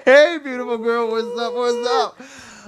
Hey, beautiful girl. What's up? What's up?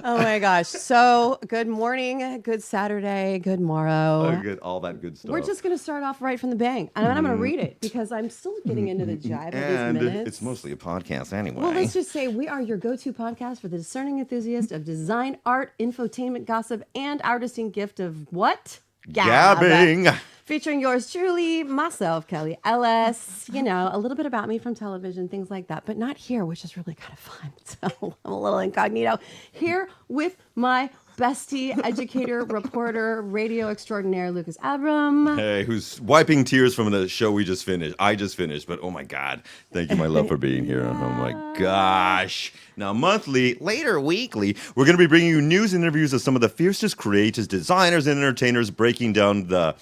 Oh my gosh. So good morning, good Saturday, good morrow. Good, all that good stuff. We're just going to start off right from the bang. And I'm going to read it because I'm still getting into the jive of these and minutes. it's mostly a podcast anyway. Well, let's just say we are your go-to podcast for the discerning enthusiast of design, art, infotainment, gossip, and our distinct gift of what? Gabbing. Featuring yours truly, myself, Kelly Ellis. You know, a little bit about me from television, things like that, but not here, which is really kind of fun. So I'm a little incognito here with my bestie, educator, reporter, radio extraordinaire, Lucas Abram. Hey, who's wiping tears from the show we just finished. I just finished, but oh my God. Thank you, my love, for being here. Oh my gosh. Now, monthly, later weekly, we're going to be bringing you news and interviews of some of the fiercest creators, designers, and entertainers breaking down the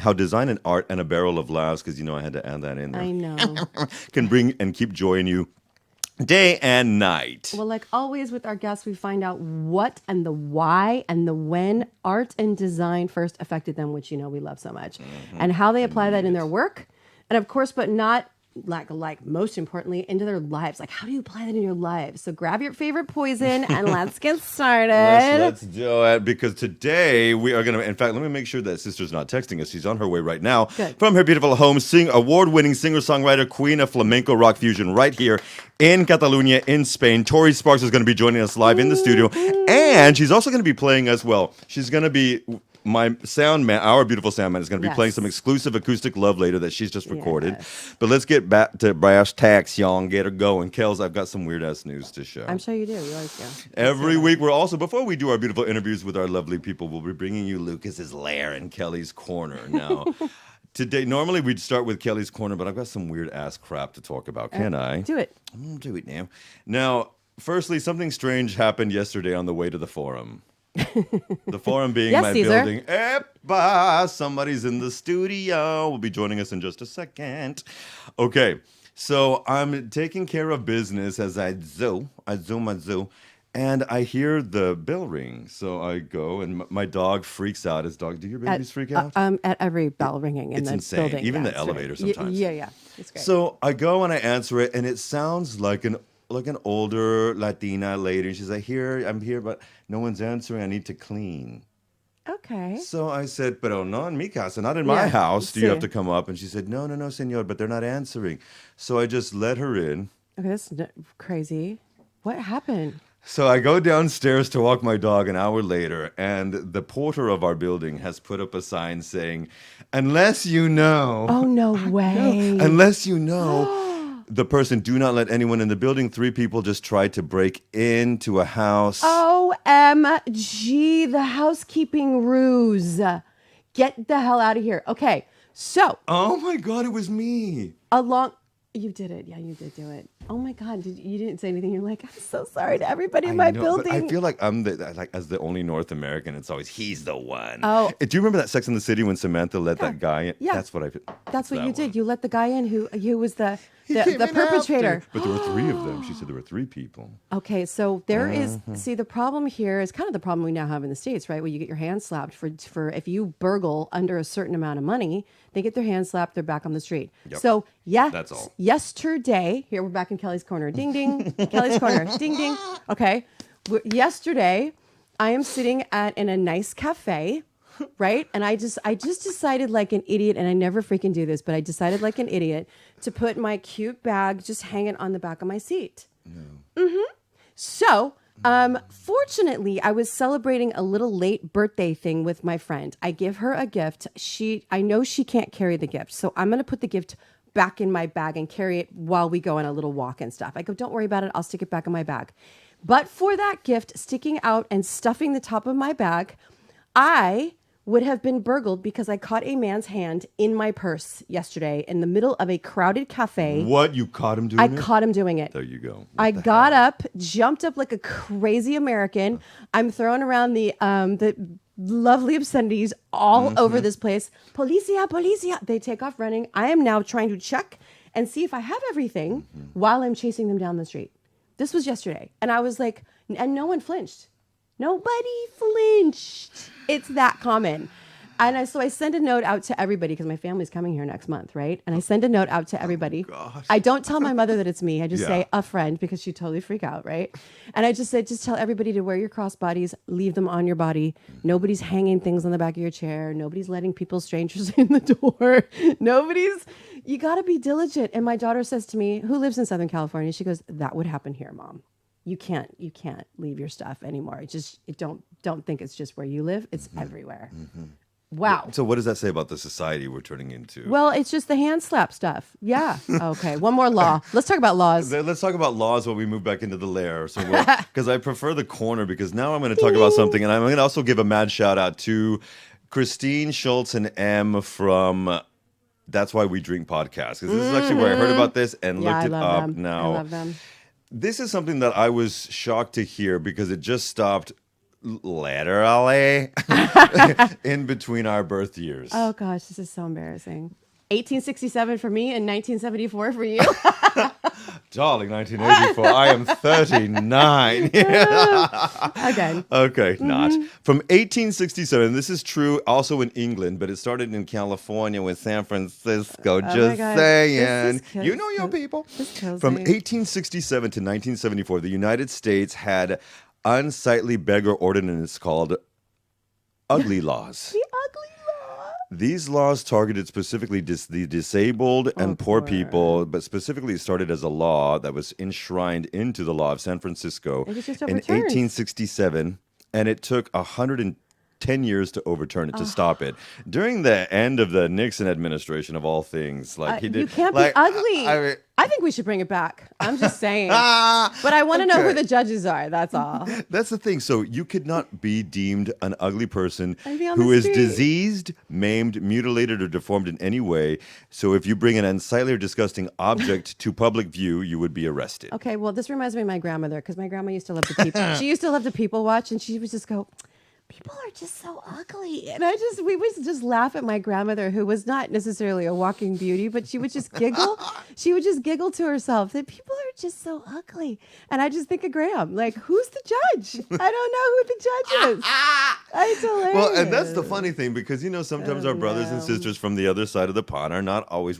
how design and art and a barrel of laughs, because, you know, I had to add that in there. I know. Can bring and keep joy in you day and night. Well, like always with our guests, we find out what and the why and the when art and design first affected them, which, you know, we love so much, and how they apply that in their work. And of course, but not like most importantly, into their lives. Like, how do you apply that in your lives? So grab your favorite poison and let's get started. Let's do it, because today we are going to, in fact, let me make sure that sister's not texting us. She's on her way right now. Good. From her beautiful home, award-winning singer-songwriter, Queen of Flamenco Rock Fusion, right here in Catalonia, in Spain. Tori Sparks is going to be joining us live in the studio. And she's also going to be playing us, well, she's going to be... my sound man, our beautiful sound man, is going to be playing some exclusive acoustic love later that she's just recorded. Yes. But let's get back to brass tacks, y'all, and get her going. Kels, I've got some weird-ass news to show. I'm sure you do. You always do. Every week, we're also, before we do our beautiful interviews with our lovely people, we'll be bringing you Lucas's Lair and Kelly's Corner. Now, today, normally we'd start with Kelly's Corner, but I've got some weird-ass crap to talk about. Can I? Do it. I'm going to do it now. Now, firstly, something strange happened yesterday on the way to the forum. The forum being Yes, my Caesar. building. Epa, somebody's in the studio. Will be joining us in just a second. Okay, so I'm taking care of business as I zoom, and I hear the bell ring. So I go, and my dog freaks out. His dog, do your babies freak out? At every bell ringing in It's the insane. building. Even Yeah, the it's elevator great. sometimes. Yeah. It's great. So I go and I answer it, and it sounds like an older Latina lady. And she's like, I'm here, but no one's answering. I need to clean. Okay. So I said, pero no en mi casa, not in my house. Do you have to come up? And she said, no, señor, but they're not answering. So I just let her in. Okay, that's crazy. What happened? So I go downstairs to walk my dog an hour later, and the porter of our building has put up a sign saying, unless you know. Oh, no way. Unless you know. The person, do not let anyone in the building. 3 people just tried to break into a house. OMG, the housekeeping ruse. Get the hell out of here. Okay, so. Oh my God, it was me. You did it. Yeah, you did do it. Oh my God, you didn't say anything. You're like, I'm so sorry to everybody in my building. But I feel like I'm as the only North American, it's always, he's the one. Oh. Do you remember that Sex in the City when Samantha let that guy in? Yeah. That's what I feel. That's what you did. one. You let the guy in who was the came in perpetrator. after. But there were 3 of them. She said there were 3 people. Okay, so there is, see, the problem here is kind of the problem we now have in the States, right? Where you get your hand slapped for if you burgle under a certain amount of money, they get their hand slapped, they're back on the street. Yep. So, yeah, That's all. Yesterday, here we're back in Kelly's Corner. Ding, ding. Kelly's Corner. Ding, ding. Okay. Yesterday, I am sitting in a nice cafe, right? And I just decided like an idiot, and I never freaking do this, but I decided like an idiot to put my cute bag just hanging on the back of my seat. No. Mm-hmm. So, fortunately, I was celebrating a little late birthday thing with my friend. I give her a gift. I know she can't carry the gift, so I'm going to put the gift back in my bag and carry it while we go on a little walk and stuff. I go, don't worry about it. I'll stick it back in my bag. But for that gift sticking out and stuffing the top of my bag, I would have been burgled because I caught a man's hand in my purse yesterday in the middle of a crowded cafe. What? You caught him doing it? I caught him doing it. There you go. I got up, jumped up like a crazy American. I'm throwing around the lovely obscenities all over this place. Policia, policia. They take off running. I am now trying to check and see if I have everything while I'm chasing them down the street. This was yesterday. And I was like, and no one flinched. Nobody flinched. It's that common. So I send a note out to everybody because my family's coming here next month, right? And I send a note out to everybody. gosh. I don't tell my mother that it's me. I just Yeah. say a friend because she'd totally freak out, right? And I just said, just tell everybody to wear your crossbodies, leave them on your body. Nobody's hanging things on the back of your chair. Nobody's letting people, strangers in the door. You got to be diligent. And my daughter says to me, who lives in Southern California, she goes, that would happen here, Mom. You can't leave your stuff anymore. Don't think it's just where you live. It's everywhere. Wow. So what does that say about the society we're turning into? Well, it's just the hand slap stuff. Yeah. Okay. One more law. Let's talk about laws. Let's talk about laws while we move back into the lair. So, because I prefer the corner, because now I'm going to talk about something, and I'm going to also give a mad shout out to Christine Schultz and M from That's Why We Drink podcast, because this is actually where I heard about this and looked it up. Them. Now, I love them. this is something that I was shocked to hear because it just stopped literally in between our birth years. Oh gosh, this is so embarrassing. 1867 for me and 1974 for you. Darling, 1984, I am 39. Again. Okay, not. From 1867, this is true also in England, but it started in California with San Francisco. my Just God. saying. This You know your people. This kills From me. 1867 to 1974, the United States had unsightly beggar ordinance called ugly laws. The ugly law. These laws targeted specifically the disabled and poor people, but specifically it started as a law that was enshrined into the law of San Francisco It was just in overturned. 1867, and it took 110 years to overturn it, to stop it. During the end of the Nixon administration, of all things, like he did, You can't like, be ugly. I mean, I think we should bring it back. I'm just saying. But I want to know who the judges are. That's all. that's the thing. So you could not be deemed an ugly person I'd be on who the is street. diseased, maimed, mutilated, or deformed in any way. So if you bring an unsightly or disgusting object to public view, you would be arrested. Okay, well, this reminds me of my grandmother because my grandma used to love to people. She used to love to people watch, and she would just go, "People are just so ugly," and we would just laugh at my grandmother, who was not necessarily a walking beauty, but she would just giggle. She would just giggle to herself that people are just so ugly, and I just think of Graham, like, who's the judge? I don't know who the judge is. It's hilarious. Well, and that's the funny thing, because, sometimes our brothers and no. sisters from the other side of the pond are not always,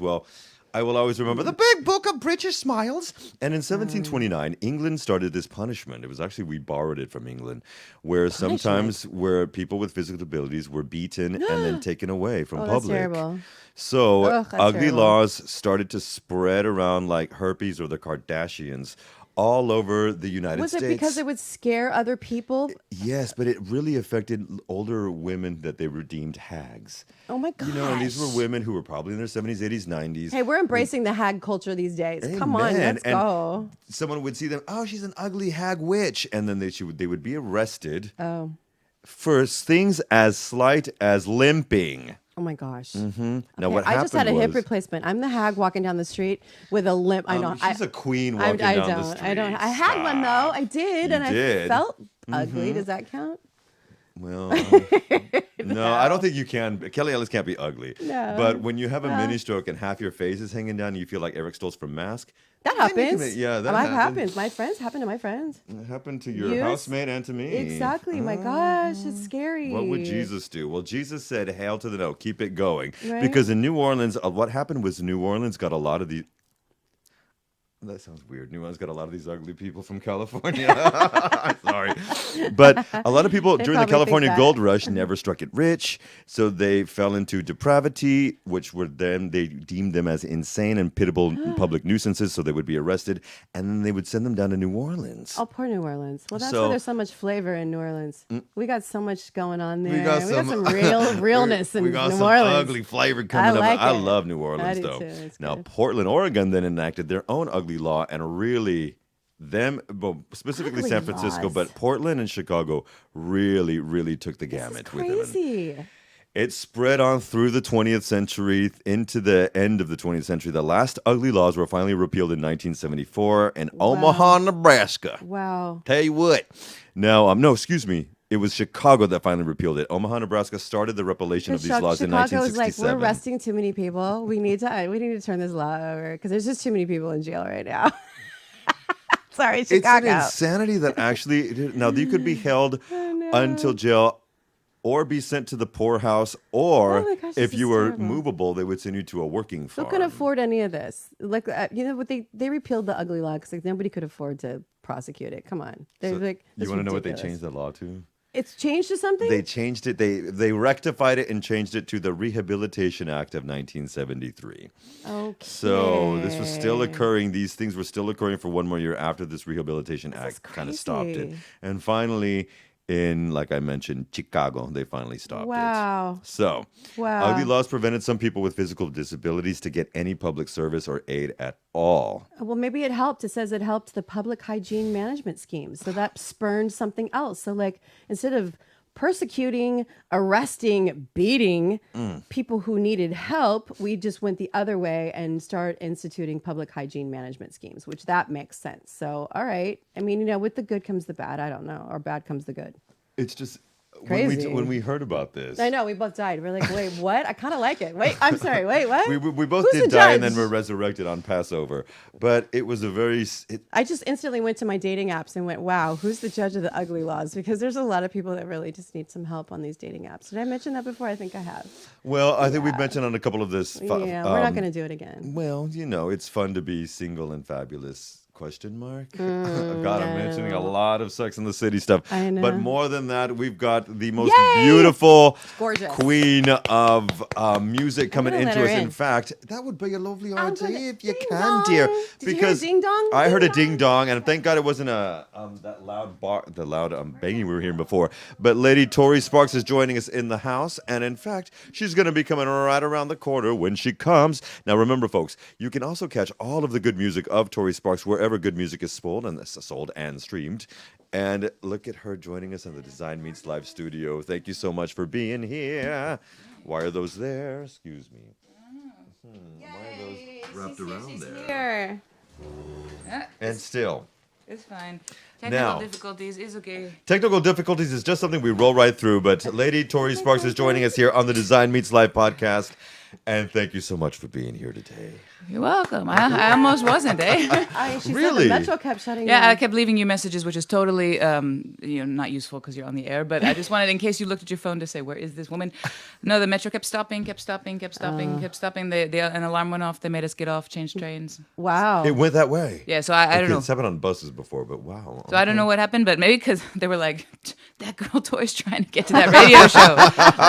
I will always remember the big book of British smiles. And in 1729, England started this punishment. It was actually, we borrowed it from England, where sometimes where people with physical abilities were beaten and then taken away from that's public. terrible. So Ugh, that's ugly terrible. laws started to spread around like herpes or the Kardashians all over the United Was States. it because it would scare other people? Yes, but it really affected older women that they were deemed hags. Oh my gosh. And these were women who were probably in their 70s, 80s, 90s. Hey, we're embracing the hag culture these days. Come on, Amen. let's And go. someone would see them, oh, she's an ugly hag witch. And then they would be arrested Oh. for things as slight as limping. Oh my gosh. Now, Okay, what I just had a happened hip was- replacement. I'm the hag walking down the street with a limp. I know. She's a queen I walking down the don't. street. I don't. I had one though. I did, and did? I felt ugly. Does that count? Well, no, I don't think you can. Kelly Ellis can't be ugly. No. But when you have a mini stroke and half your face is hanging down, and you feel like Eric Stoltz from Mask. That then you can happens. make- yeah, that happens. happens. My friends happened to my friends. It happened to your Yes. housemate and to me. Exactly. My gosh, it's scary. What would Jesus do? Well, Jesus said, hail to the no, keep it going. Right. Because in New Orleans, what happened was New Orleans got a lot of these. That sounds weird. New Orleans got a lot of these ugly people from California. Sorry. But a lot of people They during the probably think California that. Gold Rush never struck it rich. So they fell into depravity, which were then they deemed them as insane and pitiable public nuisances. So they would be arrested. And then they would send them down to New Orleans. Oh, poor New Orleans. Well, that's So- why there's so much flavor in New Orleans. We got so much going on there. We got some realness in we got New some Orleans. ugly flavor coming I like up. I it. love New Orleans, I do though. too. It's Now, good. Portland, Oregon then enacted their own ugly law, and really, specifically Ugly San Francisco, laws. but Portland and Chicago really, really took the This is gamut with them. crazy. It spread on through the 20th century into the end of the 20th century. The last ugly laws were finally repealed in 1974 in Omaha, Nebraska. Wow. Tell you what. Now, no, excuse me. It was Chicago that finally repealed it. Omaha, Nebraska started the repellation of these laws in Chicago was like, 1967. we're arresting too many people. We need to turn this law over because there's just too many people in jail right now. Sorry, It's an Chicago. insanity that actually now you could be held Oh, no. until jail or be sent to the poorhouse, or Oh my gosh, if this you is were terrible. movable, they would send you to a working Who farm. can afford any of this? Like, what they repealed the ugly law because like nobody could afford to prosecute it. Come on, they're So like, you this want to know what they ridiculous. changed the law to? It's changed to something. They changed it. They rectified it and changed it to the Rehabilitation Act of 1973. Okay. So this was still occurring. These things were still occurring for one more year after this Rehabilitation Act kind of stopped it. crazy. And finally, in, like I mentioned, Chicago, they finally stopped it. Wow. So Wow. ugly laws prevented some people with physical disabilities to get any public service or aid at all. Well, maybe it helped. It says it helped the public hygiene management scheme. So that spurned something else. So, like, instead of persecuting, arresting, beating people who needed help, we just went the other way and start instituting public hygiene management schemes, which that makes sense. So, all right. I mean, with the good comes the bad. I don't know. Or bad comes the good. It's just Crazy. when we heard about this. I know. We both died. We're like, wait, what? I kind of like it. Wait, I'm sorry. Wait, what? We both Who's did the die and then judge? were resurrected on Passover. But it was a very... I just instantly went to my dating apps and went, wow, who's the judge of the ugly laws? Because there's a lot of people that really just need some help on these dating apps. Did I mention that before? I think I have. Well, I think we've mentioned on a couple of this... Yeah, we're not going to do it again. Well, it's fun to be single and fabulous. Question mark? God, I'm mentioning a lot of Sex and the City stuff. I know. But more than that, we've got the most Yay! beautiful Gorgeous. queen of music coming gonna into let us. her In in. fact, that would be a lovely I'm idea gonna- if you ding can, dong. dear. Did you hear a ding dong? I heard a Ding ding dong, and thank God it wasn't that loud banging we were hearing before. But Lady Tori Sparks is joining us in the house, and in fact, she's going to be coming right around the corner when she comes. Now, remember, folks, you can also catch all of the good music of Tori Sparks wherever good music is sold and streamed. And look at her joining us in the Design Meets Live studio. Thank you so much for being here. Why are those there? Excuse me. Why are those wrapped around there? Here. And still. It's fine. Now- Technical difficulties is okay. Technical difficulties is just something we roll right through, but Lady Tori Sparks is joining us here on the Design Meets Live podcast. And thank you so much for being here today. You're welcome. I almost wasn't, eh? She Really? said the Metro kept shutting Yeah, down. I kept leaving you messages, which is totally not useful because you're on the air. But I just wanted, in case you looked at your phone, to say, where is this woman? No, the Metro kept stopping. An alarm went off. They made us get off, change trains. Wow. It went that way. Yeah, so I don't know. It's happened on buses before, but wow. So I don't know what happened, but maybe because they were like, that girl Tori's trying to get to that radio show.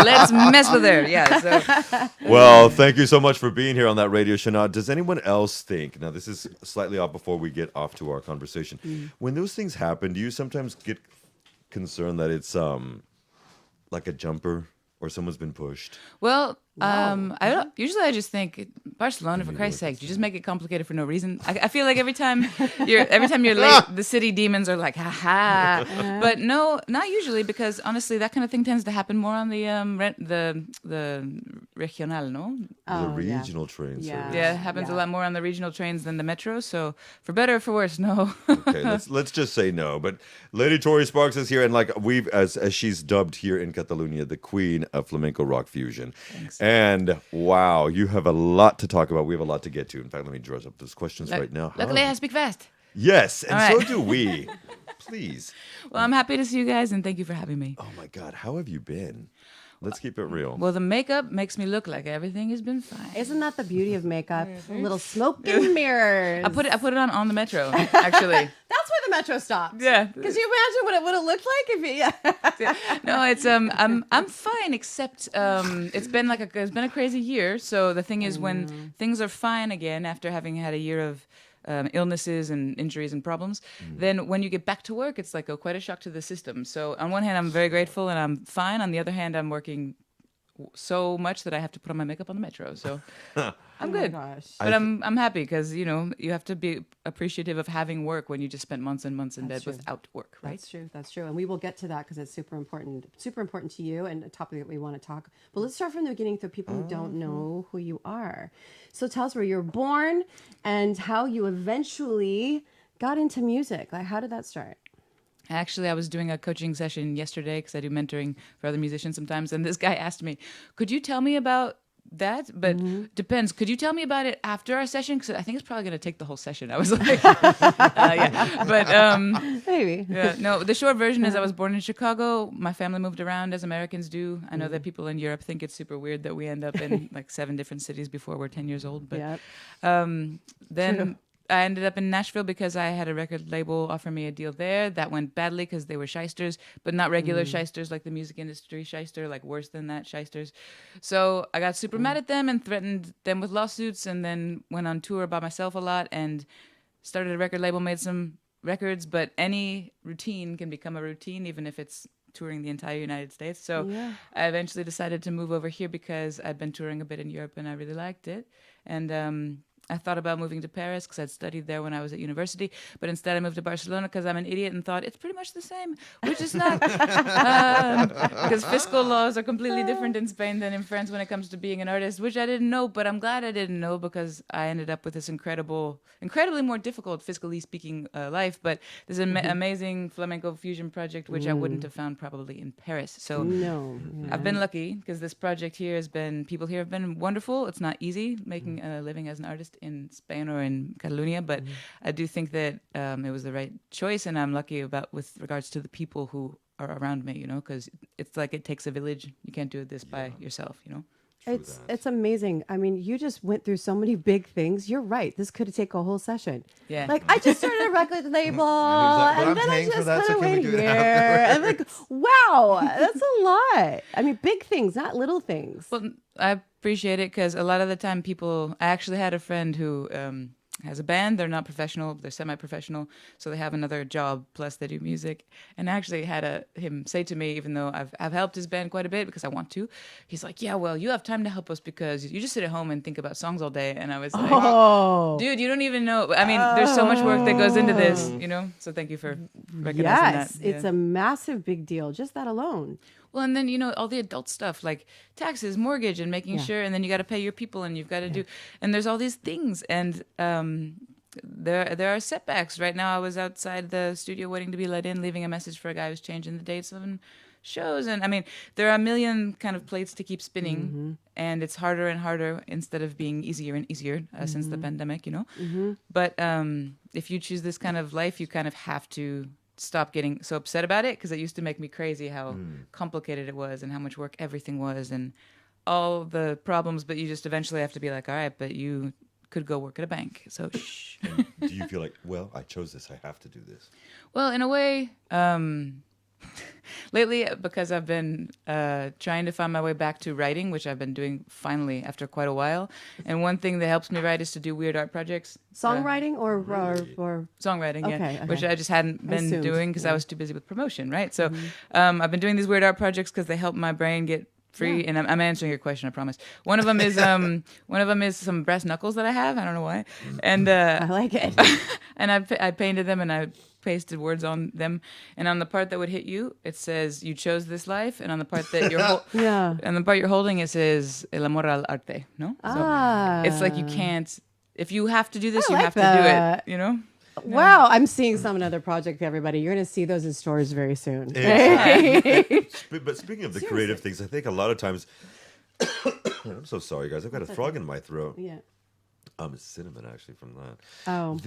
Let's mess with her. Yeah. So Well, thank you so much for being here on that radio show. Now, does anyone else think, now this is slightly off before we get off to our conversation, when those things happen, do you sometimes get concerned that it's like a jumper or someone's been pushed? well, I don't. Usually, I just think Barcelona. For Christ's sake, you just make it complicated for no reason. I feel like every time you're late, the city demons are like, "Ha ha!" But no, not usually, because honestly, that kind of thing tends to happen more on the regional, no? The regional train Yeah. service. Yeah, it happens a lot more on the regional trains than the metro. So, for better or for worse, no. Okay, let's just say no. But Lady Tori Sparks is here, and like we've as she's dubbed here in Catalonia, the Queen of Flamenco Rock fusion. Thanks. And wow, you have a lot to talk about. We have a lot to get to. In fact, let me draw up those questions right now. Luckily, I speak fast. Yes, and All so right. do we. Please. Well, I'm happy to see you guys, and thank you for having me. Oh my God, how have you been? Let's keep it real. Well, the makeup makes me look like everything has been fine. Isn't that the beauty of makeup? Little smoke and mirrors. I put it on the metro, actually. That's why the Metro stopped. Yeah. Because you imagine what it would have looked like if it, yeah. No, it's I'm fine, except it's been a crazy year. So the thing is, when things are fine again after having had a year of illnesses and injuries and problems, then when you get back to work, it's like quite a shock to the system. So on one hand, I'm very grateful and I'm fine. On the other hand, I'm working so much that I have to put on my makeup on the metro. So I'm good. gosh. But I'm happy because you have to be appreciative of having work when you just spent months and months in bed true. without work, right? That's true. That's true. And we will get to that because it's super important to you and a topic that we want to talk. But let's start from the beginning for people who don't know who you are. So tell us where you were born and how you eventually got into music. Like, how did that start? Actually, I was doing a coaching session yesterday because I do mentoring for other musicians sometimes. And this guy asked me, could you tell me about that, but depends. Could you tell me about it after our session? Because I think it's probably going to take the whole session. I was like, yeah, but Maybe. yeah, no. The short version is I was born in Chicago. My family moved around as Americans do. I know that people in Europe think it's super weird that we end up in like 7 different cities before we're 10 years old. But Yep. then. True. I ended up in Nashville because I had a record label offer me a deal there. That went badly because they were shysters, but not regular shysters like the music industry shyster, like worse than that shysters. So I got super mad at them and threatened them with lawsuits, and then went on tour by myself a lot and started a record label, made some records. But any routine can become a routine, even if it's touring the entire United States. So I eventually decided to move over here because I'd been touring a bit in Europe and I really liked it. And I thought about moving to Paris because I'd studied there when I was at university, but instead I moved to Barcelona because I'm an idiot and thought it's pretty much the same, which is not, because fiscal laws are completely different in Spain than in France when it comes to being an artist, which I didn't know, but I'm glad I didn't know because I ended up with this incredibly more difficult, fiscally speaking, life, but there's an amazing flamenco fusion project, which I wouldn't have found probably in Paris. So No. I've been lucky because this project here people here have been wonderful. It's not easy making a living as an artist in Spain or in Catalonia, but I do think that it was the right choice, and I'm lucky with regards to the people who are around me, because it's like it takes a village. You can't do this by yourself, It's amazing. I mean, you just went through so many big things. You're right. This could take a whole session. Yeah. Like I just started a record label, But and I'm then I paying for just that, kind so of can we went do it here. afterwards? And like, wow, that's a lot. I mean, big things, not little things. Well, I appreciate it because a lot of the time I actually had a friend who has a band. They're not professional, they're semi-professional, so they have another job plus they do music. And I actually had him say to me, even though I've helped his band quite a bit because I want to, he's like, yeah, well, you have time to help us because you just sit at home and think about songs all day. And I was like, dude, you don't even know. I mean, there's so much work that goes into this, so thank you for recognizing Yes, that. it's a massive big deal. Just that alone. Well, and then, all the adult stuff like taxes, mortgage, and making sure, and then you got to pay your people and you've got to do, and there's all these things. And there are setbacks. Right now, I was outside the studio waiting to be let in, leaving a message for a guy who's changing the dates of shows. And I mean, there are a million kind of plates to keep spinning, and it's harder and harder instead of being easier and easier since the pandemic, But if you choose this kind of life, you kind of have to stop getting so upset about it because it used to make me crazy how complicated it was and how much work everything was and all the problems, but you just eventually have to be like, all right, but you could go work at a bank, so shh. And do you feel like, well, I chose this, I have to do this? Well, in a way, lately, because I've been trying to find my way back to writing, which I've been doing finally after quite a while. And one thing that helps me write is to do weird art projects. Songwriting or Songwriting, Okay. which I just hadn't been Assumed, doing because I was too busy with promotion, right? So I've been doing these weird art projects because they help my brain get free. And I'm answering your question, I promise. One of them is some brass knuckles that I have. I don't know why. And I like it. and I painted them and I pasted words on them. And on the part that would hit you, it says you chose this life. And on the part that you're and the part you're holding, it says el amor al arte. No, so it's like you can't. If you have to do this, I you like have that. to do it. Wow, I'm seeing some another project, everybody. You're going to see those in stores very soon. But speaking of the creative things, I think a lot of times, I'm so sorry, guys. I've got a frog in my throat. Yeah. It's cinnamon, actually, from that. Oh.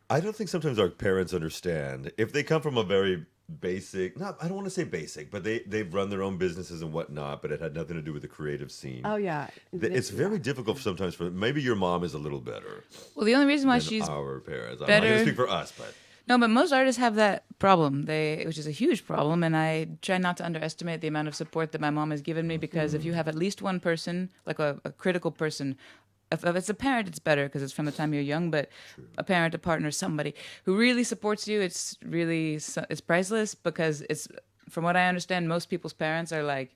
I don't think sometimes our parents understand if they come from a very basic, I don't want to say basic, but they've run their own businesses and whatnot, but it had nothing to do with the creative scene. Oh, yeah. It's very difficult sometimes maybe your mom is a little better Well, the only reason why than she's our parents. I'm not better- going to speak for us, but No, but most artists have that problem, which is a huge problem, and I try not to underestimate the amount of support that my mom has given me because if you have at least one person, like a critical person, if it's a parent, it's better because it's from the time you're young, but a parent, a partner, somebody who really supports you, it's priceless because it's, from what I understand, most people's parents are like,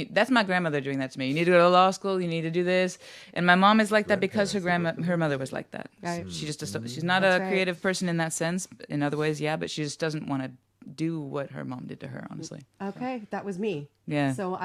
that's my grandmother doing that to me. You need to go to law school. You need to do this. And my mom is like that because her mother was like that. Right. She's not That's a right. creative person in that sense. In other ways, yeah, but she just doesn't want to do what her mom did to her, honestly. Okay, that was me. Yeah. So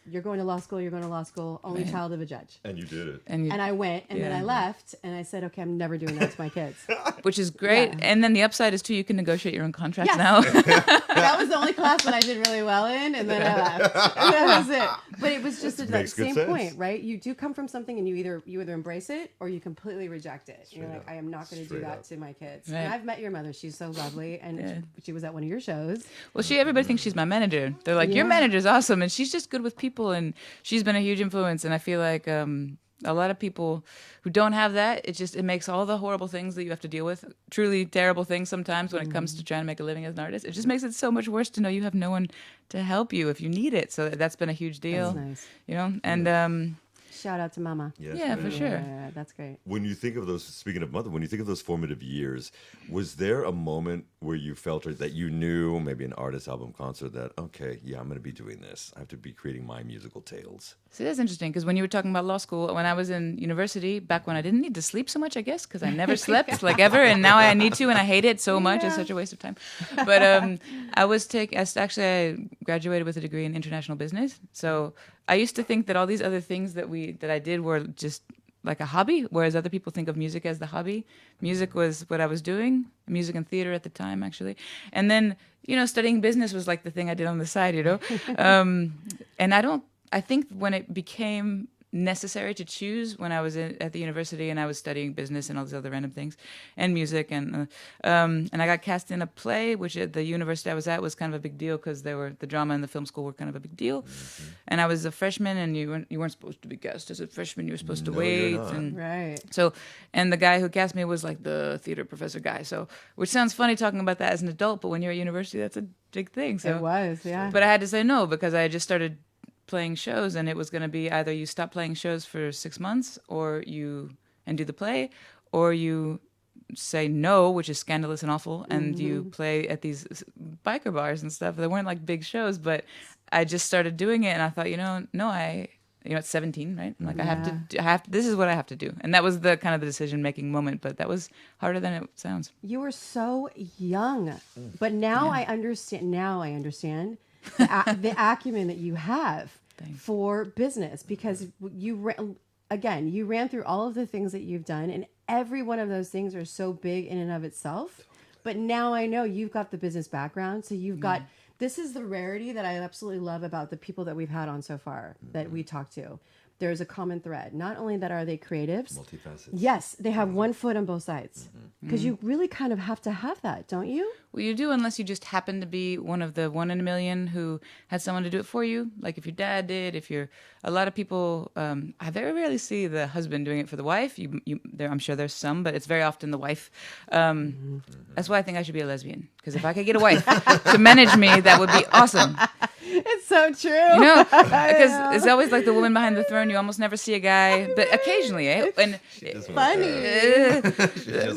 you're going to law school, only child of a judge. and you did it. And And I went, and then Yeah. I left, and I said, okay, I'm never doing that to my kids. which is great. Yeah. And then the upside is, too, you can negotiate your own contracts Yes. now. That was the only class that I did really well in, and then I left. And that was it. But it was just at that Makes good same sense. point, right? You do come from something, and you either embrace it or you completely reject it. You're like, up. I am not going to do Straight that up. to my kids. Right. And I've met your mother; she's so lovely, and she was at one of your shows. Well, everybody thinks she's my manager. They're like, your manager's awesome, and she's just good with people, and she's been a huge influence. And I feel like a lot of people who don't have that, it makes all the horrible things that you have to deal with, truly terrible things sometimes when it comes to trying to make a living as an artist. It just makes it so much worse to know you have no one to help you if you need it. So that's been a huge deal. That's nice. You know, and Shout out to Mama. Yes, yeah, for sure. Yeah, that's great. When you think of those, speaking of mother, when you think of those formative years, was there a moment where you felt or that you knew, maybe an artist album concert, that, okay, yeah, I'm going to be doing this. I have to be creating my musical tales. See, that's interesting because when you were talking about law school, when I was in university, back when I didn't need to sleep so much, I guess, because I never slept like ever, and now I need to, and I hate it so much. It's such a waste of time. But I graduated with a degree in international business, so I used to think that all these other things that I did were just like a hobby, whereas other people think of music as the hobby. Music was what I was doing, music and theater at the time, actually. And then, studying business was like the thing I did on the side, And I think when it became necessary to choose when I was at the university and I was studying business and all these other random things and music and I got cast in a play, which at the university I was at was kind of a big deal because the drama and the film school were kind of a big deal. Mm-hmm. And I was a freshman and you weren't supposed to be cast as a freshman. You were supposed to wait. You're not. And Right. so, and the guy who cast me was like the theater professor guy. So, which sounds funny talking about that as an adult, but when you're at university, that's a big thing. So It was, yeah. But I had to say no because I had just started playing shows, and it was going to be either you stop playing shows for 6 months and do the play, or you say no, which is scandalous and awful, and you play at these biker bars and stuff. They weren't like big shows, but I just started doing it, and I thought, at 17, right? I'm like, I have to, this is what I have to do. And that was the kind of the decision-making moment, but that was harder than it sounds. You were so young, but now I understand the acumen that you have for business, because you ran through all of the things that you've done, and every one of those things are so big in and of itself. But now I know you've got the business background, so you've got, this is the rarity that I absolutely love about the people that we've had on so far that we talked to. There's a common thread. Not only that are they creatives, Multifaceted. yes, they have one foot on both sides, because you really kind of have to have that, don't you? Well, you do, unless you just happen to be one of the 1 in a million who had someone to do it for you. Like if your dad did, a lot of people, I very rarely see the husband doing it for the wife. I'm sure there's some, but it's very often the wife. That's why I think I should be a lesbian, because if I could get a wife to manage me, that would be awesome. It's so true. Because it's always like the woman behind the throne. You almost never see a guy, but occasionally, And Funny. She just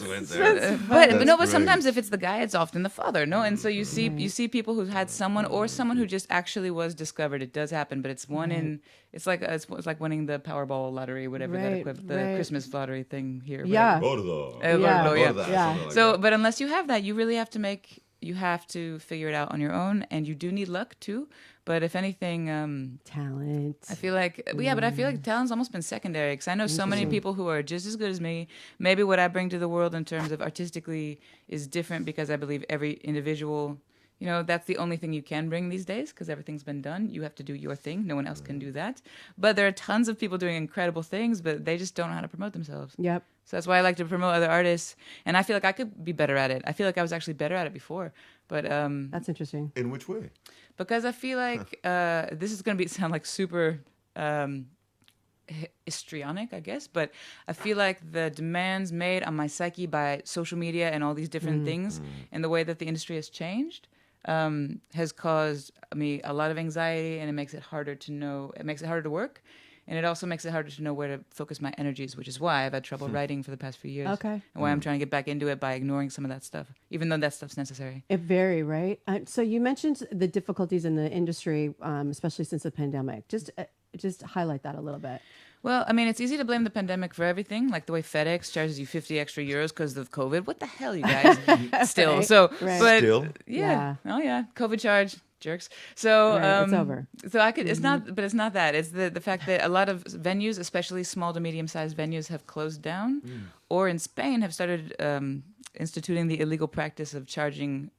went there. but sometimes if it's the guy, it's often the father. No, and so you see people who've had someone or someone who just actually was discovered. It does happen, but it's one in. It's like winning the Powerball lottery, whatever the Christmas lottery thing here. Yeah. Gordo. Gordo, yeah. Something like So, that. but unless you have that, you really have to you have to figure it out on your own, and you do need luck too. But if anything, Talent. I feel like, but I feel like talent's almost been secondary, because I know so many people who are just as good as me. Maybe what I bring to the world in terms of artistically is different, because I believe every individual, that's the only thing you can bring these days, because everything's been done. You have to do your thing. No one else can do that. But there are tons of people doing incredible things, but they just don't know how to promote themselves. Yep. So that's why I like to promote other artists, and I feel like I could be better at it. I feel like I was actually better at it before, but That's interesting. In which way? because I feel like this is going to sound like super histrionic, I guess, but I feel like the demands made on my psyche by social media and all these different things and the way that the industry has changed has caused me a lot of anxiety, and it makes it harder to work. And it also makes it harder to know where to focus my energies, which is why I've had trouble writing for the past few years. Okay. And why I'm trying to get back into it by ignoring some of that stuff, even though that stuff's necessary. It very right. So you mentioned the difficulties in the industry, especially since the pandemic. Just highlight that a little bit. Well, I mean, it's easy to blame the pandemic for everything, like the way FedEx charges you 50 extra euros because of COVID. What the hell, you guys? Still. Right, So, right. but Still? yeah. Oh yeah. COVID charge. Jerks. So Right, it's over. So I could. It's not. But it's not that. It's the fact that a lot of venues, especially small to medium sized venues, have closed down, or in Spain have started instituting the illegal practice of charging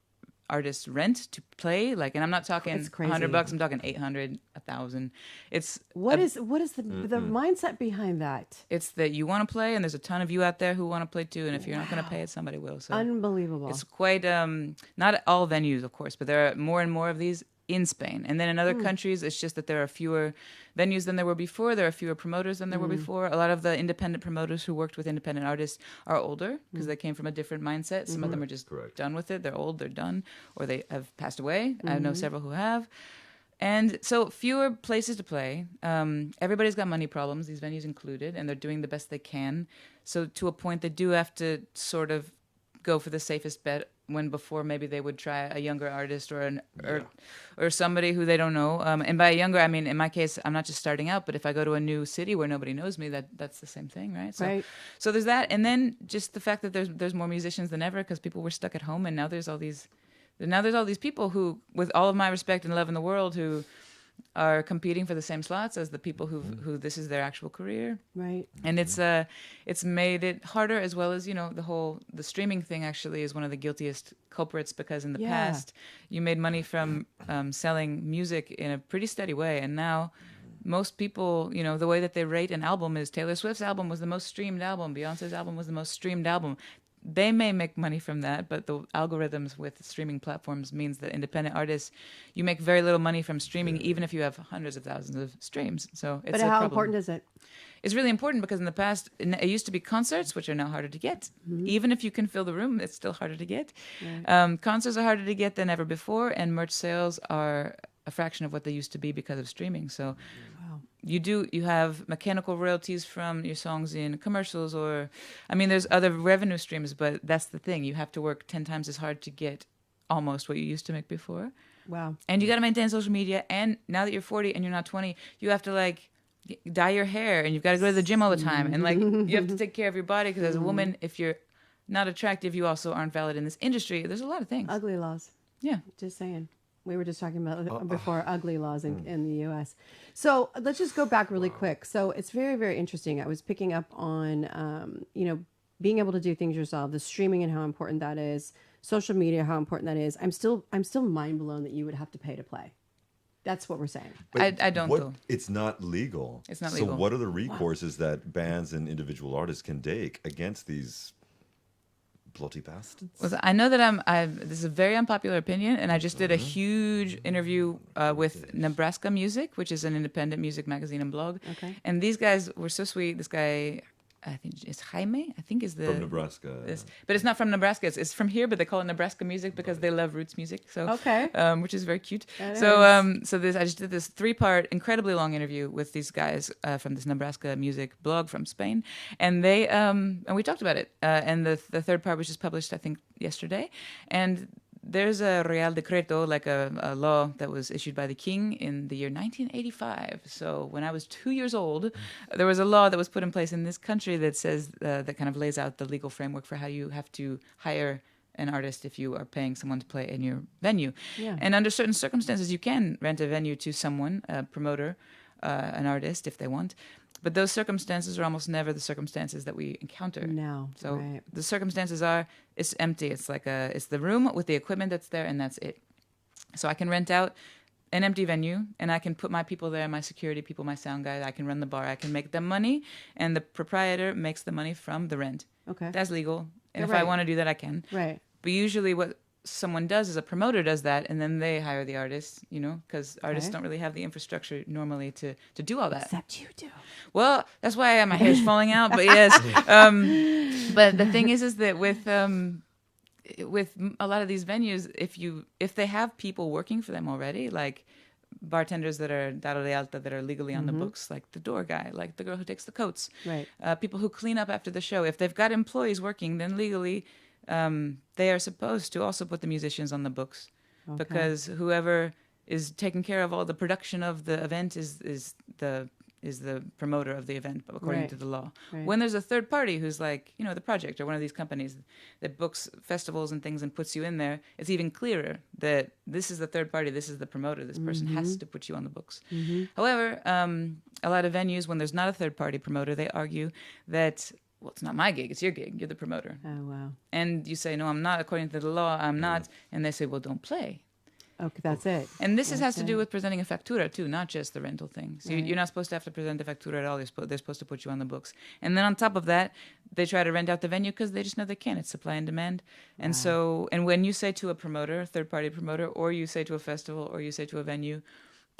artists rent to play. Like, and I'm not talking It's crazy. $100. I'm talking 800, 1,000. It's What is the mindset behind that? It's that you want to play, and there's a ton of you out there who want to play too. And if you're not going to pay it, somebody will. So Unbelievable. it's quite not all venues, of course, but there are more and more of these in Spain. And then in other countries, it's just that there are fewer venues than there were before. There are fewer promoters than there were before. A lot of the independent promoters who worked with independent artists are older because they came from a different mindset. Some of them are just done with it. They're old, they're done, or they have passed away. I know several who have. And so fewer places to play. Everybody's got money problems, these venues included, and they're doing the best they can. So to a point, they do have to sort of go for the safest bet when before maybe they would try a younger artist or somebody who they don't know. And by younger, I mean, in my case, I'm not just starting out, but if I go to a new city where nobody knows me, that's the same thing, right? So there's that. And then just the fact that there's more musicians than ever because people were stuck at home, and now there's all these people who, with all of my respect and love in the world, who are competing for the same slots as the people who this is their actual career. Right. And it's made it harder, as well as, the streaming thing actually is one of the guiltiest culprits, because in the past you made money from selling music in a pretty steady way, and now most people, the way that they rate an album is Taylor Swift's album was the most streamed album, Beyonce's album was the most streamed album. They may make money from that, but the algorithms with streaming platforms means that independent artists, you make very little money from streaming, even if you have hundreds of thousands of streams. So it's But a how problem. important is it? It's really important because in the past, it used to be concerts, which are now harder to get. Even if you can fill the room, it's still harder to get. Right. Concerts are harder to get than ever before, and merch sales are a fraction of what they used to be because of streaming. So you have mechanical royalties from your songs in commercials, or, I mean, there's other revenue streams, but that's the thing. You have to work 10 times as hard to get almost what you used to make before. Wow. And you got to maintain social media. And now that you're 40 and you're not 20, you have to dye your hair, and you've got to go to the gym all the time. And you have to take care of your body, because as a woman, if you're not attractive, you also aren't valid in this industry. There's a lot of things. Ugly laws. Yeah. Just saying. We were just talking about before ugly laws in the U.S. So let's just go back really quick. So it's very, very interesting. I was picking up on, being able to do things yourself, the streaming and how important that is, social media, how important that is. I'm still mind blown that you would have to pay to play. That's what we're saying. I don't though. It's not legal. It's not legal. So what are the recourses that bands and individual artists can take against these bloody bastards? Well, I know that this is a very unpopular opinion, and I just did a huge interview with Nebraska Music, which is an independent music magazine and blog. Okay. And these guys were so sweet. This guy, I think it's Jaime, is the... From Nebraska. But it's not from Nebraska. It's from here, but they call it Nebraska Music because they love roots music. So okay. Which is very cute. I just did this 3-part, incredibly long interview with these guys from this Nebraska Music blog from Spain, and they and we talked about it. And the third part was just published, I think, yesterday. And there's a Real Decreto, like a law that was issued by the king in the year 1985. So when I was 2 years old, there was a law that was put in place in this country that says, that kind of lays out the legal framework for how you have to hire an artist if you are paying someone to play in your venue. Yeah. And under certain circumstances, you can rent a venue to someone, a promoter, an artist, if they want. But those circumstances are almost never the circumstances that we encounter. No. So right. The circumstances are, it's empty. It's it's the room with the equipment that's there, and that's it. So I can rent out an empty venue, and I can put my people there, my security people, my sound guy. I can run the bar. I can make them money, and the proprietor makes the money from the rent. Okay. That's legal. And if right. I want to do that, I can. Right. But usually what someone does is a promoter does that, and then they hire the artist, because artists don't really have the infrastructure normally to do all that. Except you do. Well, that's why my hair's falling out, but yes. But the thing is that with a lot of these venues, if they have people working for them already, like bartenders that are dado de alta, that are legally on the books, like the door guy, like the girl who takes the coats, right? People who clean up after the show, if they've got employees working, then legally they are supposed to also put the musicians on the books, because whoever is taking care of all the production of the event is the promoter of the event, according to the law. Right. When there's a third party who's like, the project or one of these companies that books festivals and things and puts you in there, it's even clearer that this is the third party, this is the promoter, this person has to put you on the books. However, a lot of venues, when there's not a third party promoter, they argue that well, it's not my gig, it's your gig. You're the promoter. Oh, wow. And you say, no, I'm not. According to the law, I'm not. And they say, well, don't play. Okay, that's it. And this has to do with presenting a factura too, not just the rental thing. So you're not supposed to have to present a factura at all. They're supposed to put you on the books. And then on top of that, they try to rent out the venue because they just know they can. It's supply and demand. And so, and when you say to a promoter, third-party promoter, or you say to a festival, or you say to a venue,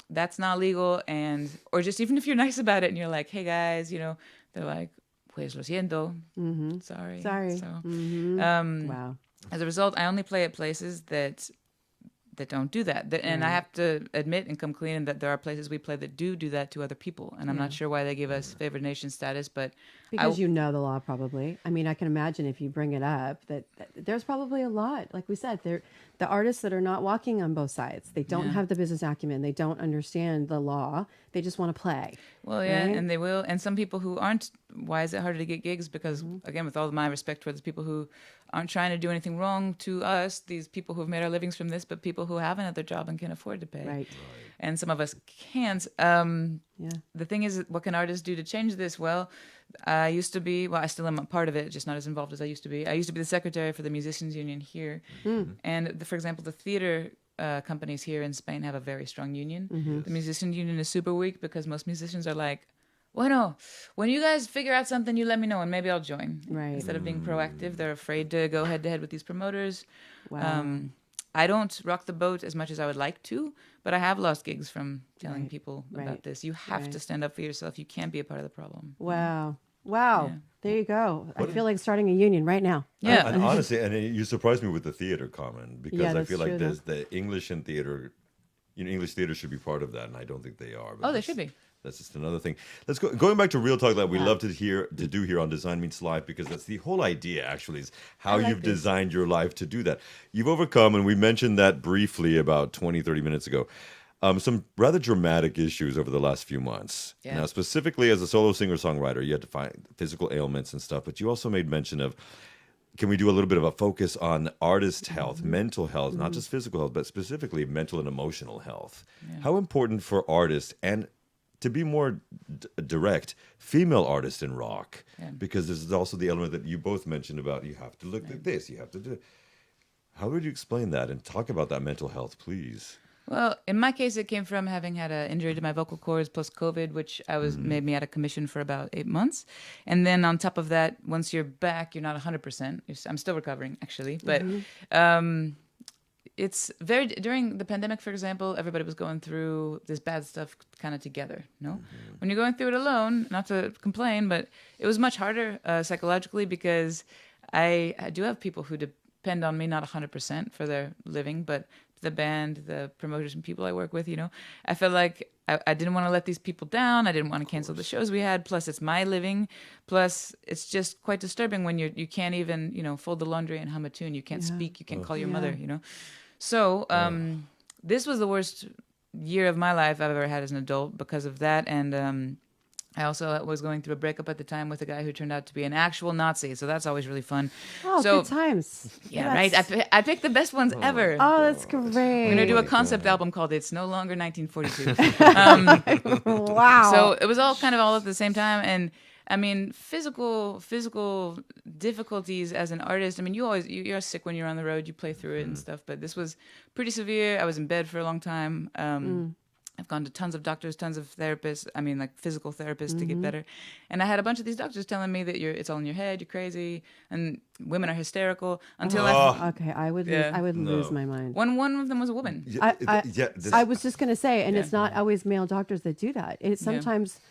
that's not legal. And or just even if you're nice about it and you're like, hey guys, you know, they're like, pues lo siento, sorry. So, Wow. as a result, I only play at places that don't do that. And I have to admit and come clean that there are places we play that do that to other people. And I'm not sure why they give us favored nation status, but Because you know the law, probably. I mean, I can imagine if you bring it up that there's probably a lot. Like we said, the artists that are not walking on both sides. They don't have the business acumen. They don't understand the law. They just want to play. Well, yeah, right? and they will. And some people who aren't, why is it harder to get gigs? Because, again, with all of my respect towards people who aren't trying to do anything wrong to us, these people who have made our livings from this, but people who have another job and can afford to pay. Right. And some of us can't. The thing is, what can artists do to change this? Well, I used to be, well, I still am a part of it, just not as involved as I used to be. I used to be the secretary for the Musicians Union here. And, for example, the theater companies here in Spain have a very strong union. The Musicians Union is super weak because most musicians are like, bueno, when you guys figure out something, you let me know and maybe I'll join. Right. Instead of being proactive, they're afraid to go head to head with these promoters. Wow. I don't rock the boat as much as I would like to, but I have lost gigs from telling people about this. You have to stand up for yourself. You can't be a part of the problem. Wow. Yeah. There you go. I feel like starting a union right now. Yeah. And honestly, and you surprised me with the theater comment because I that's feel like true, there's the English and theater, English theater should be part of that, and I don't think they are. But They should be. That's just another thing. Let's going back to real talk that we love to do here on Design Meets Life, because that's the whole idea. Actually, is how you've designed your life to do that. You've overcome, and we mentioned that briefly about 20, 30 minutes ago. Some rather dramatic issues over the last few months. Yeah. Now, specifically as a solo singer-songwriter, you had to find physical ailments and stuff, but you also made mention of, can we do a little bit of a focus on artist health, mental health, not just physical health, but specifically mental and emotional health? Yeah. How important for artists, and to be more direct, female artists in rock, because there's also the element that you both mentioned about you have to look at this, you have to do. How would you explain that and talk about that mental health, please? Well, in my case, it came from having had an injury to my vocal cords plus COVID, which made me out of commission for about 8 months. And then on top of that, once you're back, you're not 100%. I'm still recovering, actually. But it's during the pandemic, for example, everybody was going through this bad stuff kind of together, no? When you're going through it alone, not to complain, but it was much harder psychologically because I do have people who depend on me, not 100% for their living, but the band, the promoters and people I work with, I felt like I didn't want to let these people down. I didn't want to cancel the shows we had. Plus, it's my living. Plus, it's just quite disturbing when you can't even, fold the laundry and hum a tune. You can't speak. You can't call your mother, So this was the worst year of my life I've ever had as an adult because of that. And I also was going through a breakup at the time with a guy who turned out to be an actual Nazi. So that's always really fun. Oh, so, good times. Yeah, right. I picked the best ones ever. Oh, that's great. We're going to do a concept album called It's No Longer 1942. Wow. So it was all at the same time. And I mean, physical difficulties as an artist. I mean, you're sick when you're on the road. You play through it and stuff. But this was pretty severe. I was in bed for a long time. I've gone to tons of doctors, tons of therapists. I mean, like physical therapists to get better. And I had a bunch of these doctors telling me that it's all in your head. You're crazy, and women are hysterical. Until okay, I would lose my mind. One of them was a woman. I was just gonna say, and it's not always male doctors that do that. It's sometimes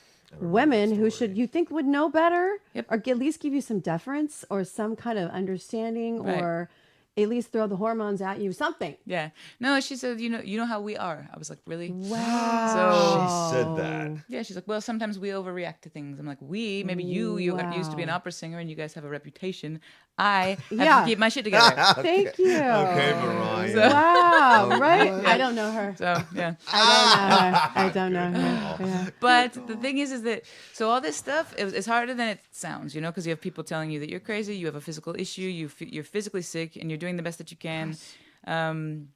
women who you think would know better, or at least give you some deference or some kind of understanding, or at least throw the hormones at you, something. Yeah. No, she said, you know how we are. I was like, really? Wow. She said that. Yeah, she's like, well, sometimes we overreact to things. I'm like, maybe you used to be an opera singer and you guys have a reputation. I have to keep my shit together. Thank you. Okay, Mariah. Wow, right? I don't know her. So, yeah. I don't know her. Yeah. But the thing is that, so all this stuff, it's harder than it sounds, because you have people telling you that you're crazy, you have a physical issue, you're physically sick, and you're doing the best that you can. And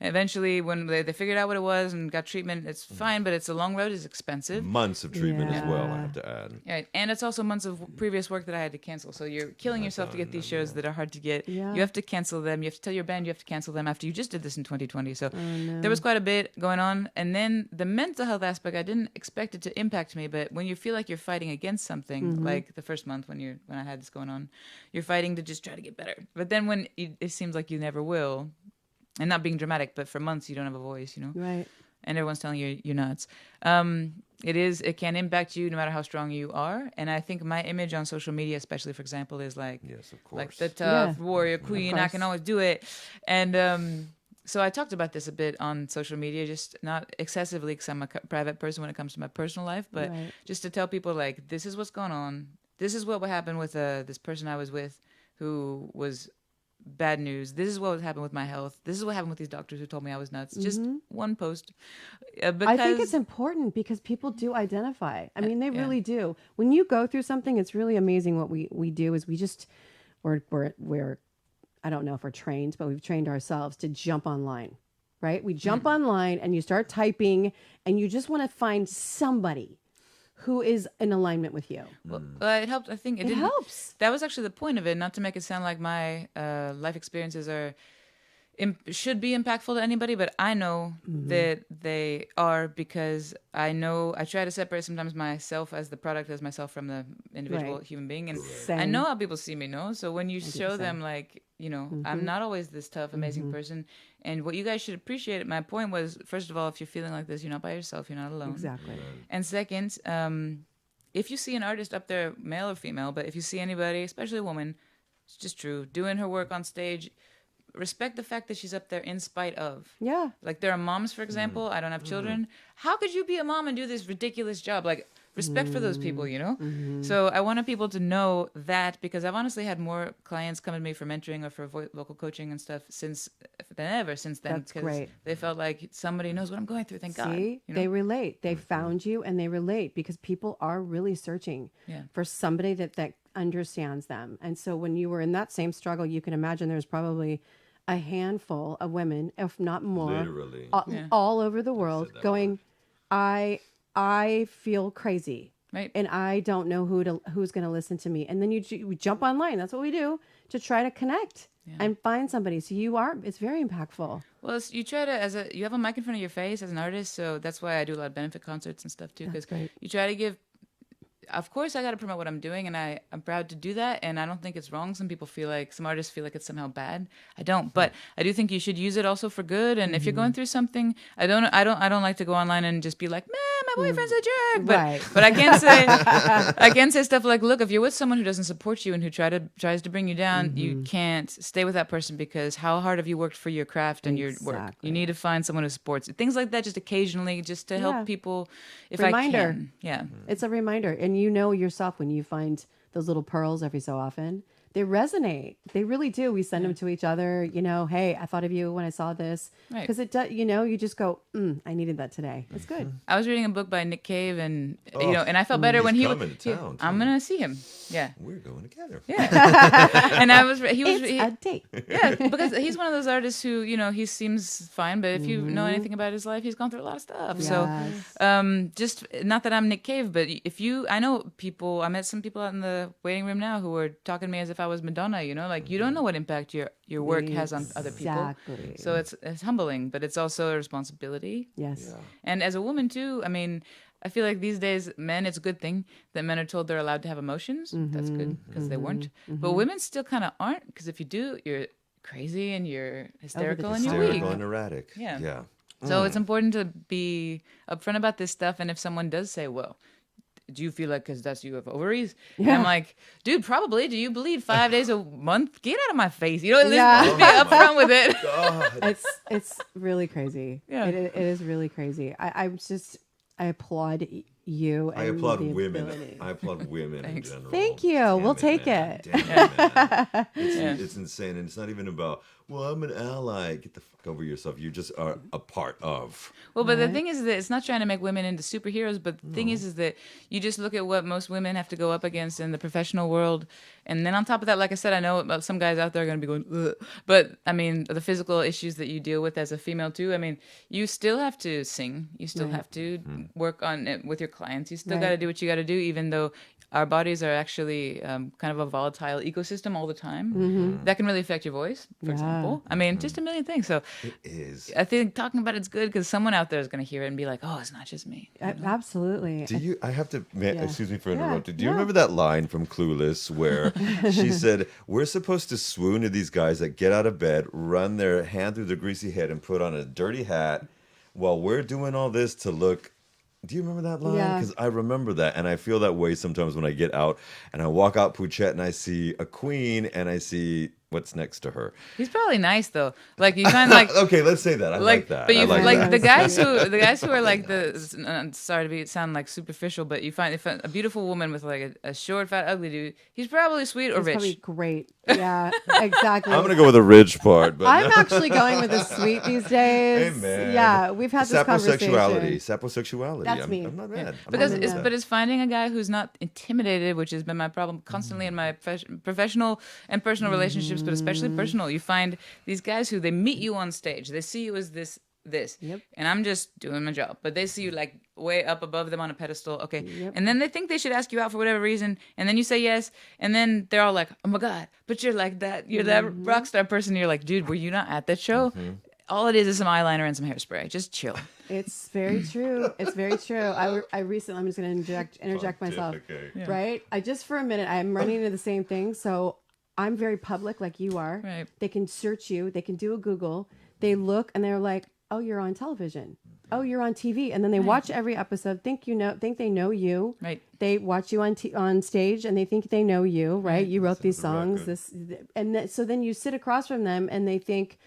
Eventually, when they figured out what it was and got treatment, it's fine, but it's a long road. It's expensive. Months of treatment as well, I Yeah. have to add. Right. And it's also months of previous work that I had to cancel. So you're killing yourself to get these shows that are hard to get. Yeah. You have to cancel them. You have to tell your band you have to cancel them after you just did this in 2020. So no. there was quite a bit going on. And then the mental health aspect, I didn't expect it to impact me. But when you feel like you're fighting against something, like the first month when I had this going on, you're fighting to just try to get better. But then when it seems like you never will, and not being dramatic, but for months you don't have a voice, you know? Right. And everyone's telling you you're nuts. It can impact you no matter how strong you are. And I think my image on social media, especially for example, is like, Yes, of course. like the tough Yeah. warrior queen. I course. can always do it. And so I talked about this a bit on social media, just not excessively because I'm a private person when it comes to my personal life, but Right. just to tell people like, this is what's going on. This is what happened with this person I was with who was bad news. This is what happened with my health. This is what happened with these doctors who told me I was nuts. Just one post. Because I think it's important because people do identify. I mean, they yeah. really do. When you go through something, it's really amazing. What we do is we're I don't know if we're trained, but we've trained ourselves to jump online, right? We jump online and you start typing and you just want to find somebody who is in alignment with you. Well, it helped. I think It didn't. helps. That was actually the point of it, not to make it sound like my life experiences should be impactful to anybody, but I know that they are because I try to separate sometimes myself as the product as myself from the individual Right. human being, and I Same. know how people see me. No, so when you show the them like I'm not always this tough, amazing person, and what you guys should appreciate. My point was, first of all, if you're feeling like this, you're not by yourself. You're not alone. Exactly. And second, if you see an artist up there, male or female, but if you see anybody, especially a woman, it's just true, doing her work on stage, respect the fact that she's up there in spite of. Yeah. Like there are moms, for example, I don't have children. How could you be a mom and do this ridiculous job? Like respect for those people, you know? So I wanted people to know that because I've honestly had more clients come to me for mentoring or for vocal coaching and stuff than ever since then. That's great. They felt like somebody knows what I'm going through, thank God. See, You know? they relate. They found you and they relate because people are really searching Yeah. for somebody that understands them. And so when you were in that same struggle, you can imagine there's probably a handful of women, if not more, Literally. all over the world going, I feel crazy. Right. And I don't know who's going to listen to me. And then we jump online. That's what we do to try to connect and find somebody. So it's very impactful. Well, you try to, you have a mic in front of your face as an artist, so that's why I do a lot of benefit concerts and stuff too, because great. you try to give, of course I got to promote what I'm doing, and I'm proud to do that, and I don't think it's wrong. Some artists feel like it's somehow bad. I don't, but I do think you should use it also for good, and if you're going through something, I don't like to go online and just be like, man, my boyfriend's a jerk, but I can say stuff like, look, if you're with someone who doesn't support you and who tries to bring you down, you can't stay with that person because how hard have you worked for your craft and your work? Exactly. You need to find someone who supports it. Things like that, just occasionally, just to help people. If Reminder. I can, yeah. It's a reminder. And you know yourself when you find those little pearls every so often, they resonate. They really do. We send them to each other, hey, I thought of you when I saw this. Right. Because it does, you just go, I needed that today. It's good. I was reading a book by Nick Cave, and and I felt better when he's he was. coming to town, I'm gonna see him. Yeah, We're going together. and he was. It's a date. Yeah, because he's one of those artists who, he seems fine, but if you know anything about his life, he's gone through a lot of stuff. Yes. So, just not that I'm Nick Cave, but I know people. I met some people out in the waiting room now who were talking to me as if I was Madonna. Like you don't know what impact your work has on other people. Exactly. So it's humbling, but it's also a responsibility. Yes. And as a woman too, I mean, I feel like these days, it's a good thing that men are told they're allowed to have emotions. That's good because they weren't. But women still kind of aren't, because if you do, you're crazy and you're hysterical and you're weak. Hysterical and erratic. Yeah. Yeah. So it's important to be upfront about this stuff. And if someone does say, well, do you feel like because you have ovaries? And I'm like, dude, probably. Do you bleed 5 days a month? Get out of my face. At least Yeah. be upfront with it. God. It's really crazy. Yeah. It is really crazy. I applaud you and I applaud the women. ability. I applaud women in general. Thank you. Damn We'll take man. it. Damn it, man. It's insane, and it's not even about. Well, I'm an ally. Get the fuck over yourself. You just are a part of. Well, but the thing is that it's not trying to make women into superheroes, but the thing is that you just look at what most women have to go up against in the professional world. And then on top of that, like I said, I know about some guys out there are going to be going, ugh. But I mean, the physical issues that you deal with as a female too. I mean, you still have to sing. You still have to work on it with your clients. You still got to do what you got to do, even though our bodies are actually kind of a volatile ecosystem all the time. That can really affect your voice, for example. I mean, just a million things. So It is. I think talking about it's good because someone out there is going to hear it and be like, oh, it's not just me. Absolutely. Do you? I have to. Man, excuse me for interrupting. Do you no. remember that line from Clueless where she said, "We're supposed to swoon to these guys that get out of bed, run their hand through their greasy head, and put on a dirty hat, while we're doing all this to look." Do you remember that line? Yeah. Because I remember that, and I feel that way sometimes when I get out and I walk out Phuket and I see a queen and I see what's next to her. He's probably nice though. Like you find like Okay, let's say that. I like that. But you I like like that. the guys who are like sorry to sound like superficial, but you find a beautiful woman with like a short, fat, ugly dude. He's probably sweet or It's rich. probably great. Yeah, exactly. I'm gonna go with the rich part, but I'm actually going with the sweet these days. Hey, man. Yeah, we've had this conversation. Saposexuality. That's me. I'm not mad. I'm Because not mad it's at but it's finding a guy who's not intimidated, which has been my problem constantly in my professional and personal relationships, but especially personal. You find these guys who they meet you on stage, they see you as this, Yep. and I'm just doing my job, but they see you like way up above them on a pedestal, okay, Yep. and then they think they should ask you out for whatever reason, and then you say yes, and then they're all like, oh my god, but you're like that, you're that rock star person. You're like, dude, were you not at that show? All it is some eyeliner and some hairspray. Just chill. It's very true. It's very true. I recently, I'm just going to interject myself. Pontificate. Right? I just for a minute, I'm running into the same thing. So I'm very public like you are. Right. They can search you. They can do a Google. They look and they're like, oh, you're on television. Oh, you're on TV. And then they watch every episode, think they know you. Right. They watch you on stage and they think they know you, right? You wrote these songs. So then you sit across from them and they think,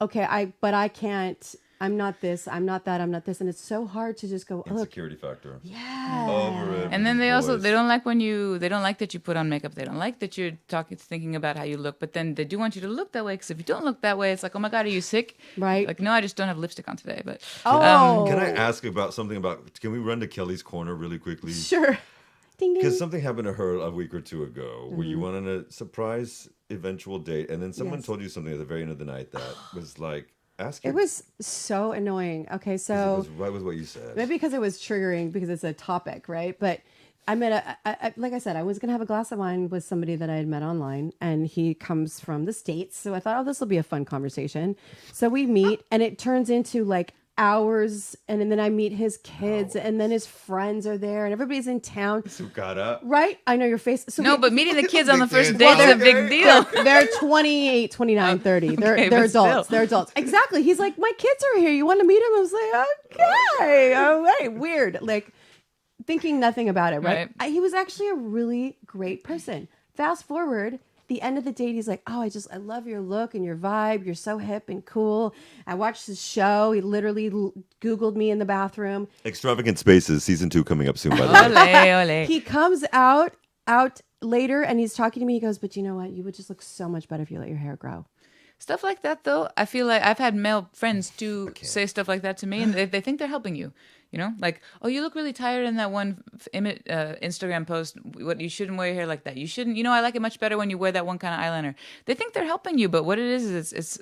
okay, I can't, I'm not this, I'm not that, I'm not this. And it's so hard to just go, look. Insecurity factor. Yeah. Over it. And then they don't like they don't like that you put on makeup. They don't like that you're thinking about how you look. But then they do want you to look that way, because if you don't look that way, it's like, oh my god, are you sick? Right. Like, no, I just don't have lipstick on today. But Oh. Can I ask about something about? Can we run to Kelly's corner really quickly? Sure. Ding, ding. Because something happened to her a week or two ago, where you went on a surprise eventual date, and then someone Yes. told you something at the very end of the night that was like, ask your. It was so annoying. Okay, It so was right with what you said. maybe because it was triggering because it's a topic, right? But I met like I said, I was gonna have a glass of wine with somebody that I had met online, and he comes from the States. So I thought, oh, this will be a fun conversation. So we meet, and it turns into like hours, and then I meet his kids, and then his friends are there, and everybody's in town. Sukara. Right? I know your face. So no, but meeting the kids on the Big first kids. date's a Okay. big deal. they're 28, 29, 30. They're Okay, they're but adults. still. They're adults. Exactly. He's like, my kids are here. You want to meet him? I was like, okay, all right, weird. Like thinking nothing about it, right? Right. He was actually a really great person. Fast forward, the end of the date, he's like, oh, I love your look and your vibe. You're so hip and cool. I watched his show. He literally Googled me in the bathroom. Extravagant Spaces season 2 coming up soon. By the way. Ole, ole. He comes out later and he's talking to me. He goes, but you know what? You would just look so much better if you let your hair grow. Stuff like that, though, I feel like I've had male friends too say stuff like that to me, and they think they're helping you. You know, like, oh, you look really tired in that one Instagram post. What, you shouldn't wear your hair like that. You shouldn't. You know, I like it much better when you wear that one kind of eyeliner. They think they're helping you, but what it is it's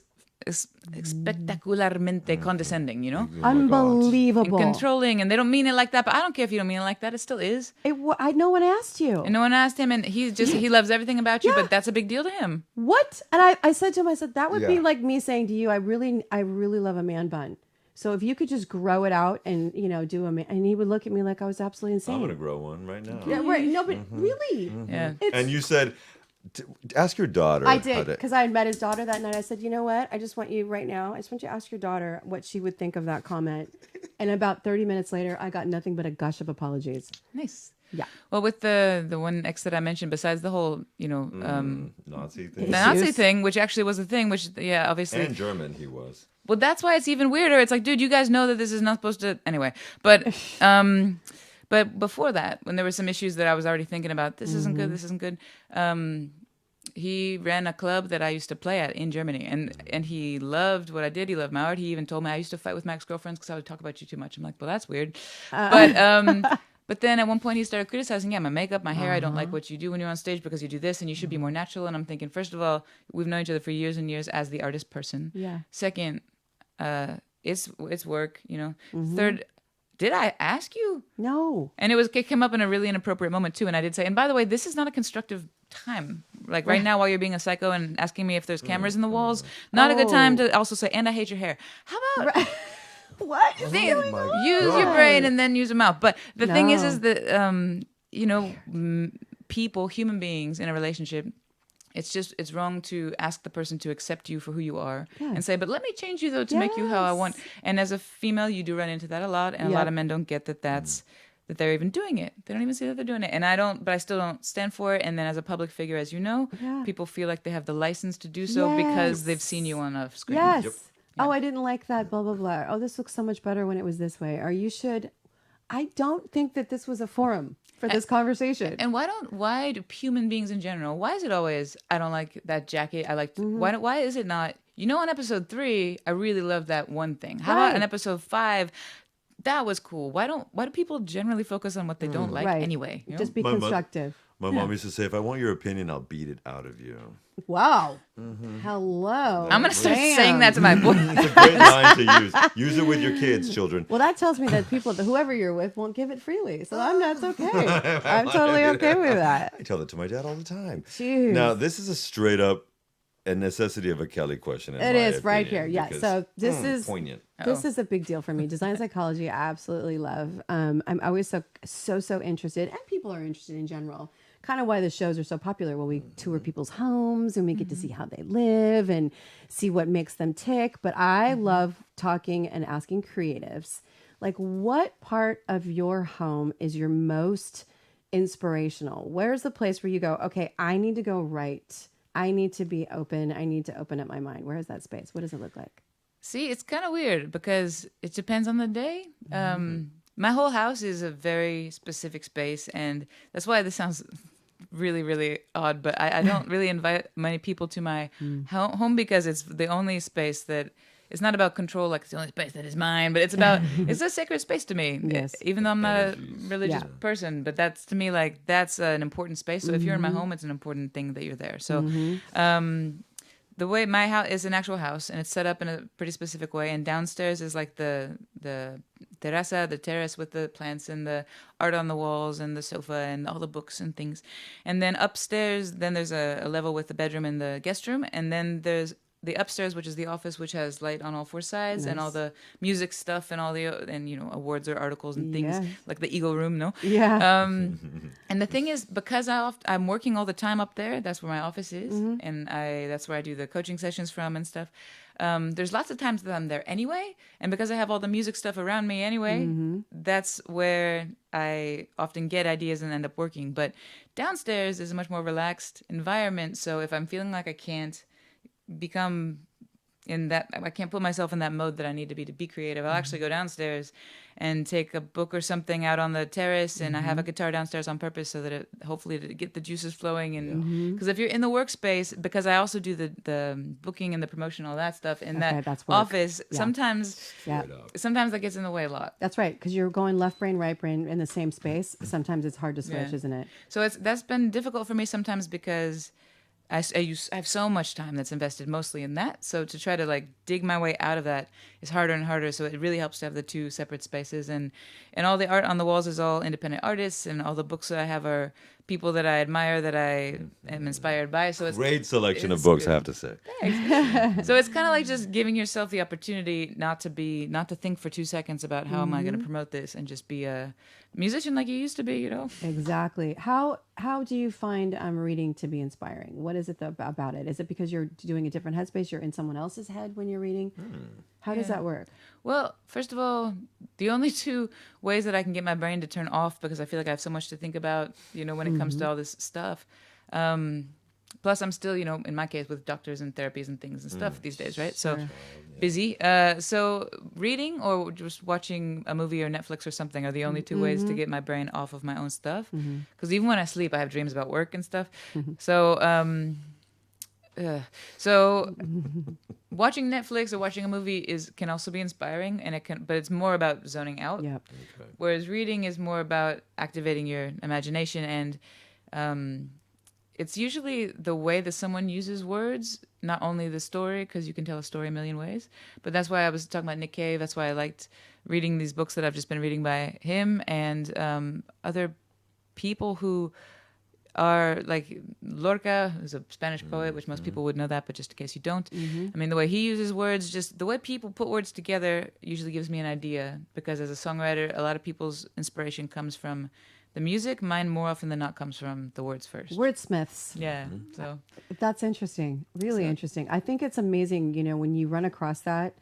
espectacularmente condescending. You know, Unbelievable. and controlling, and they don't mean it like that. But I don't care if you don't mean it like that. It still is. No one asked you. And no one asked him, and he loves everything about you, but that's a big deal to him. What? And I said to him, I said, that would be Yeah. like me saying to you, I really love a man bun. So if you could just grow it out and, do a man, and he would look at me like I was absolutely insane. I'm gonna grow one right now. Yeah, right. No, but really. Yeah. And you said, ask your daughter. I how did, to- because I had met his daughter that night. I said, you know what? I just want you right now. I just want you to ask your daughter what she would think of that comment. And about 30 minutes later, I got nothing but a gush of apologies. Nice. Yeah. Well, with the one ex that I mentioned, besides the whole, Nazi thing. the Nazi thing, which actually was a thing, which, yeah, obviously. And German, he was. Well, that's why it's even weirder. It's like, dude, you guys know that this is not supposed to. Anyway, but But before that, when there were some issues that I was already thinking about, this isn't good, this isn't good. He ran a club that I used to play at in Germany, and he loved what I did. He loved my art. He even told me I used to fight with my ex-girlfriends because I would talk about you too much. I'm like, well, that's weird. But then at one point he started criticizing, my makeup, my hair. I don't like what you do when you're on stage because you do this, and you should be more natural. And I'm thinking, first of all, we've known each other for years and years as the artist person. Yeah. Second, it's work, Third, did I ask you? No. And it came up in a really inappropriate moment too. And I did say, and by the way, this is not a constructive time. Like right now, while you're being a psycho and asking me if there's cameras in the walls, not a good time to also say, and I hate your hair. How about What is going on? use your brain and then use your mouth? But the thing is that people, human beings in a relationship, it's wrong to ask the person to accept you for who you are and say, but let me change you though to make you how I want. And as a female, you do run into that a lot, and a lot of men don't get that that they're even doing it. They don't even see that they're doing it. And I still don't stand for it. And then as a public figure, as you know, people feel like they have the license to do so because they've seen you on a screen. Yes. Yep. Oh, I didn't like that, blah, blah, blah. Oh, this looks so much better when it was this way. Or you should. I don't think that this was a forum for this conversation. And why do human beings in general, why is it always, I don't like that jacket, I like, why is it not, on episode 3, I really loved that one thing. How about in episode 5, that was cool. Why do people generally focus on what they don't like anyway? Just be constructive. My mom used to say, if I want your opinion, I'll beat it out of you. Wow. Hello. I'm going to start saying that to my boy. It's a great line to use. Use it with your kids, children. Well, that tells me that whoever you're with, won't give it freely. So that's okay. I'm totally okay with that. I tell that to my dad all the time. Jeez. Now, this is a straight up a necessity of a Kelli question. It is right here. Yeah. So this is poignant. This is a big deal for me. Design psychology, I absolutely love. I'm always so interested, and people are interested in general. Kind of why the shows are so popular when we tour people's homes and we get to see how they live and see what makes them tick. But I love talking and asking creatives, like, what part of your home is your most inspirational? Where's the place where you go, okay, I need to go right. I need to be open. I need to open up my mind. Where is that space? What does it look like? See, it's kind of weird because it depends on the day. My whole house is a very specific space, and that's why this sounds really, really odd, but I don't really invite many people to my home because it's the only space that it's not about control, like it's the only space that is mine, but it's a sacred space to me. Yes. Even though I'm not a religious person, but that's to me, like, that's an important space. So if you're in my home, it's an important thing that you're there. So, the way my house is an actual house, and it's set up in a pretty specific way. And downstairs is like the terrace with the plants and the art on the walls and the sofa and all the books and things. And then upstairs, then there's a level with the bedroom and the guest room. And then there's the upstairs, which is the office, which has light on all 4 sides, and all the music stuff and all the awards or articles and things, like the Eagle Room, no? Yeah. And the thing is, because I'm working all the time up there, that's where my office is, and that's where I do the coaching sessions from and stuff. There's lots of times that I'm there anyway, and because I have all the music stuff around me anyway, that's where I often get ideas and end up working. But downstairs is a much more relaxed environment, so if I'm feeling like I can't become in that, I can't put myself in that mode that I need to be creative, I'll actually go downstairs and take a book or something out on the terrace, and I have a guitar downstairs on purpose so that hopefully to get the juices flowing. And because if you're in the workspace, because I also do the booking and the promotion, all that stuff in that office, sometimes that gets in the way a lot. That's right, because you're going left brain, right brain in the same space. Sometimes it's hard to switch, isn't it? So that's been difficult for me sometimes because I have so much time that's invested mostly in that. So to try to like dig my way out of that is harder and harder. So it really helps to have the 2 separate spaces. And all the art on the walls is all independent artists, and all the books that I have are people that I admire, that I am inspired by. So it's great selection of books, I have to say. So it's kind of like just giving yourself the opportunity not to think for 2 seconds about how am I going to promote this, and just be a musician like you used to be, Exactly. How do you find reading to be inspiring? What is it about it? Is it because you're doing a different headspace? You're in someone else's head when you're reading? How does that work? Well, first of all, the only 2 ways that I can get my brain to turn off, because I feel like I have so much to think about, when it comes to all this stuff, Plus, I'm still, in my case, with doctors and therapies and things and stuff these days, right? So busy. So reading or just watching a movie or Netflix or something are the only two ways to get my brain off of my own stuff. Because even when I sleep, I have dreams about work and stuff. So watching Netflix or watching a movie can also be inspiring, but it's more about zoning out. Yep. Okay. Whereas reading is more about activating your imagination, and it's usually the way that someone uses words, not only the story, because you can tell a story a million ways. But that's why I was talking about Nick Cave. That's why I liked reading these books that I've just been reading by him and other people who are like Lorca, who's a Spanish poet, which most people would know that, but just in case you don't. I mean, the way he uses words, just the way people put words together usually gives me an idea, because as a songwriter, a lot of people's inspiration comes from the music. Mine more often than not comes from the words first. Wordsmiths. Yeah, so That's interesting. Really interesting. I think it's amazing, when you run across that,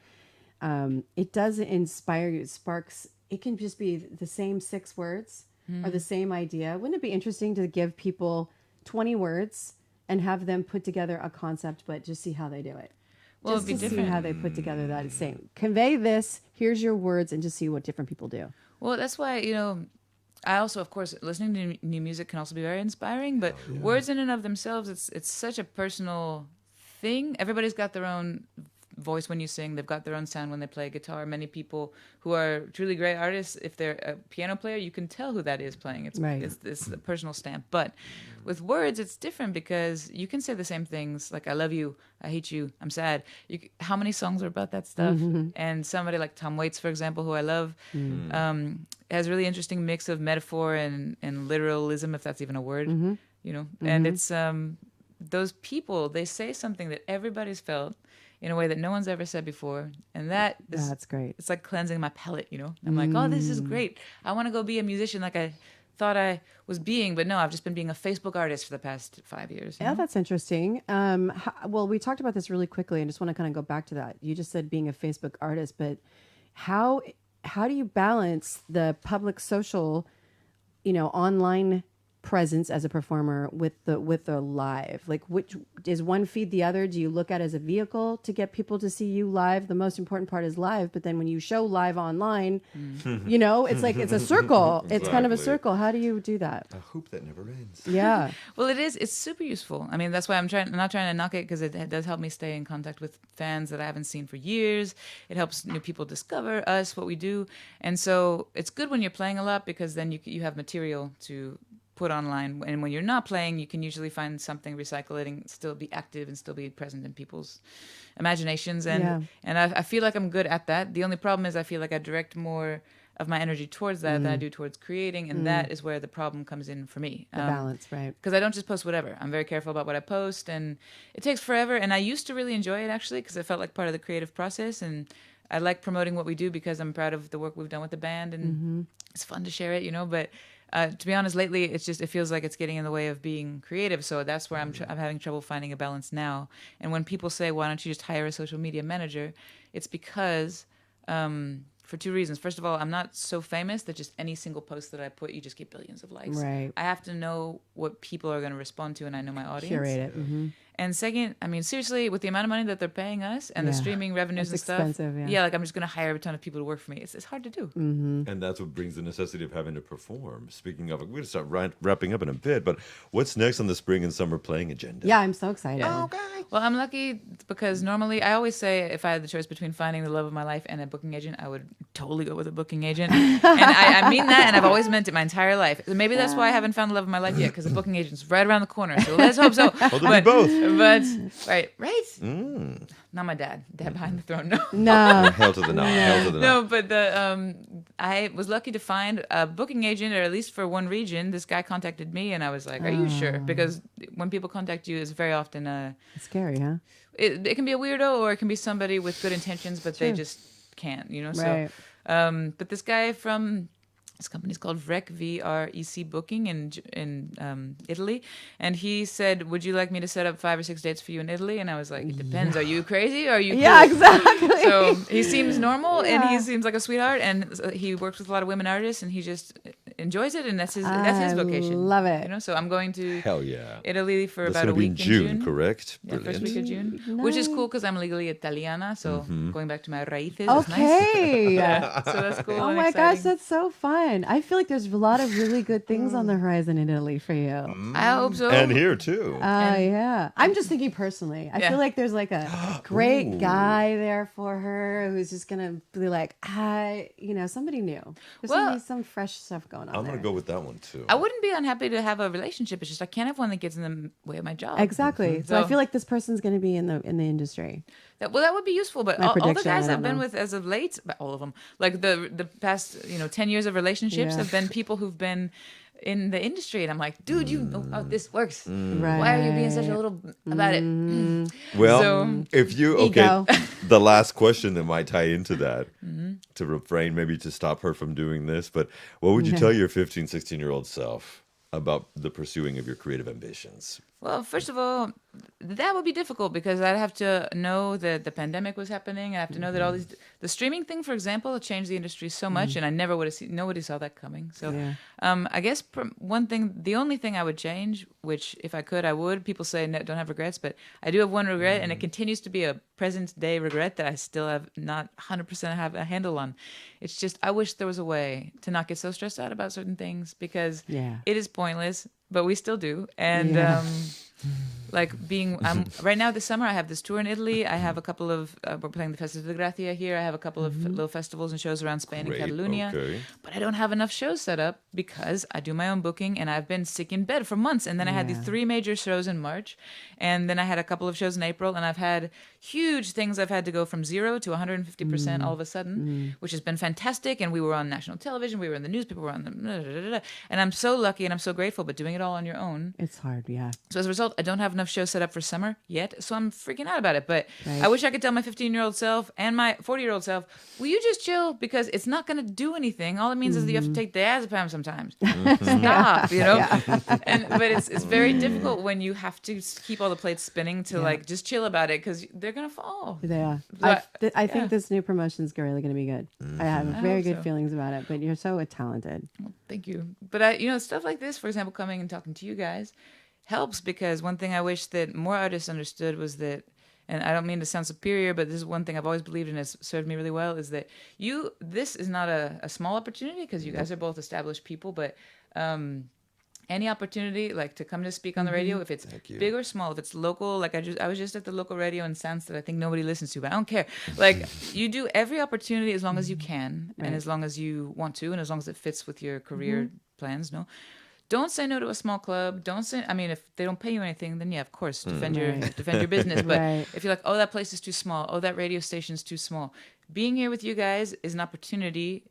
it does inspire you. It sparks. It can just be the same 6 words or the same idea. Wouldn't it be interesting to give people 20 words and have them put together a concept, but just see how they do it? Well, just it'd be to see different. how they put together that same. Convey this, here's your words, and just see what different people do. Well, that's why, I also, of course, listening to new music can also be very inspiring, but words in and of themselves, it's such a personal thing. Everybody's got their own voice when you sing. They've got their own sound when they play guitar. Many people who are truly great artists, if they're a piano player, you can tell who that is playing. It's a personal stamp. But with words, it's different, because you can say the same things, like I love you, I hate you, I'm sad. How many songs are about that stuff? And somebody like Tom Waits, for example, who I love, has a really interesting mix of metaphor and literalism, if that's even a word, And it's those people, they say something that everybody's felt in a way that no one's ever said before, and that's great. It's like cleansing my palate, I'm like, oh, this is great. I want to go be a musician like I thought I was being, but no, I've just been being a Facebook artist for the past 5 years. Yeah, that's interesting. Well, we talked about this really quickly, and just want to kind of go back to that. You just said being a Facebook artist, but how do you balance the public social, online presence as a performer with the live? Like, which is one feed the other? Do you look at it as a vehicle to get people to see you live? The most important part is live, but then when you show live online, it's like it's a circle. It's kind of a Exactly. circle. How do you do that? A hoop that never ends. Yeah. Well, it's super useful. I mean, that's why I'm not trying to knock it, because it does help me stay in contact with fans that I haven't seen for years. It helps new people discover us, what we do. And so it's good when you're playing a lot, because then you have material to put online, and when you're not playing, you can usually find something, recycle it, and still be active and still be present in people's imaginations. And I feel like I'm good at that. The only problem is I feel like I direct more of my energy towards that than I do towards creating, and that is where the problem comes in for me. The balance, right? Because I don't just post whatever. I'm very careful about what I post, and it takes forever. And I used to really enjoy it, actually, because it felt like part of the creative process, and I like promoting what we do because I'm proud of the work we've done with the band, and it's fun to share it, But to be honest, lately it feels like it's getting in the way of being creative. So that's where I'm having trouble finding a balance now. And when people say, "Why don't you just hire a social media manager?" It's because for 2 reasons. First of all, I'm not so famous that just any single post that I put, you just get billions of likes. Right. I have to know what people are going to respond to, and I know my audience. Curate it. And second, I mean, seriously, with the amount of money that they're paying us and the streaming revenues It's and expensive, stuff, yeah. like I'm just going to hire a ton of people to work for me. It's hard to do. And that's what brings the necessity of having to perform. Speaking of, we're going to start wrapping up in a bit, but what's next on the spring and summer playing agenda? Yeah, I'm so excited. Well, I'm lucky because normally I always say if I had the choice between finding the love of my life and a booking agent, I would totally go with a booking agent. And I mean that, and I've always meant it my entire life. Maybe that's why I haven't found the love of my life yet, because the booking agent's right around the corner. So let's hope so. Well, they'll be both. But right. Not my dad behind the throne. No. No. Hell to the no. Hell to the no. No, but I was lucky to find a booking agent, or at least for one region. This guy contacted me, and I was like, "Are you sure?" Because when people contact you, it's very often It's scary, huh? it can be a weirdo, or it can be somebody with good intentions, but they just can't, Right. So, but this guy from this company's called VREC, V-R-E-C Booking in Italy, and he said, "Would you like me to set up 5 or 6 dates for you in Italy?" And I was like, "It depends. Are you crazy? Or are you cool?" Yeah, exactly. So he seems normal, and he Yeah. seems like a sweetheart, and he works with a lot of women artists, and he just enjoys it, and that's his vocation. Love it. You know, so I'm going to Hell yeah. Italy for That's about gonna a be week in June, correct? Yeah, first week of June, Nice. which is cool because I'm legally Italiana, so going back to my raíces is nice. Okay. Yeah, so that's cool. Oh and my gosh, exciting. that's so fun. I feel like there's a lot of really good things on the horizon in Italy for you. I hope so. And here too. Yeah. I'm just thinking personally. I Yeah. feel like there's like a great guy there for her who's just going to be like, somebody new. There's Well, going to be some fresh stuff going on I'm there. gonna go with that one too. I wouldn't be unhappy to have a relationship. It's just I can't have one that gets in the way of my job. Exactly. So I So- feel like this person's going to be in the industry. That would be useful. But My all the prediction, guys I I've don't been know. with as of late, all of them, like the past 10 years of relationships Yeah. have been people who've been in the industry, and I'm like, dude, you know how this works. Right. Why are you being such a little about it? Well, So- if you Ego. the last question that might tie into that, to refrain, maybe to stop her from doing this, but what would you Okay. tell your 15, 16-year-old self about the pursuing of your creative ambitions? Well, first of all, that would be difficult because I'd have to know that the pandemic was happening. I have to know that all these the streaming thing, for example, changed the industry so much, and I never would have seen. Nobody saw that coming. So, Yeah. I guess the only thing I would change, which if I could, I would. People say no, don't have regrets, but I do have one regret, and it continues to be a present day regret that I still have not 100% have a handle on. It's just I wish there was a way to not get so stressed out about certain things because Yeah. it is pointless, but we still do, and. Yeah. I'm right now this summer I have this tour in Italy. I have a couple of we're playing the Festival de Gracia here. I have a couple of little festivals and shows around Spain Great, and Catalonia. okay. But I don't have enough shows set up because I do my own booking and I've been sick in bed for months. And then I had these Yeah. 3 major shows in March, and then I had a couple of shows in April, and I've had huge things. I've had to go from 0 to 150% all of a sudden, which has been fantastic. And we were on national television, we were in the newspaper, we were on the and I'm so lucky and I'm so grateful. But doing it all on your own. It's hard, yeah. So as a result, I don't have enough shows set up for summer yet, so I'm freaking out about it. But Right. I wish I could tell my 15-year-old self and my 40-year-old self, will you just chill? Because it's not going to do anything. All it means is that you have to take diazepam sometimes. Stop, but it's very difficult when you have to keep all the plates spinning to like just chill about it because they're going to fall. Yeah. But- I think this new promotion's really going to be good. I have very hope good so. feelings about it, but you're so talented. Thank you. But stuff like this, for example, coming and talking to you guys helps because one thing I wish that more artists understood was that, and I don't mean to sound superior, but this is one thing I've always believed and has served me really well, is that this is not a small opportunity because you guys are both established people, but any opportunity like to come to speak on the radio, if it's you. big or small, if it's local, like I was just at the local radio in Sanz that I think nobody listens to, but I don't care. Like you do every opportunity as long as you can and as long as you want to and as long as it fits with your career plans, no? Don't say no to a small club. Don't say. I mean, if they don't pay you anything, then yeah, of course, defend your business. But Right. if you're like, oh, that place is too small. Oh, that radio station is too small. Being here with you guys is an opportunity.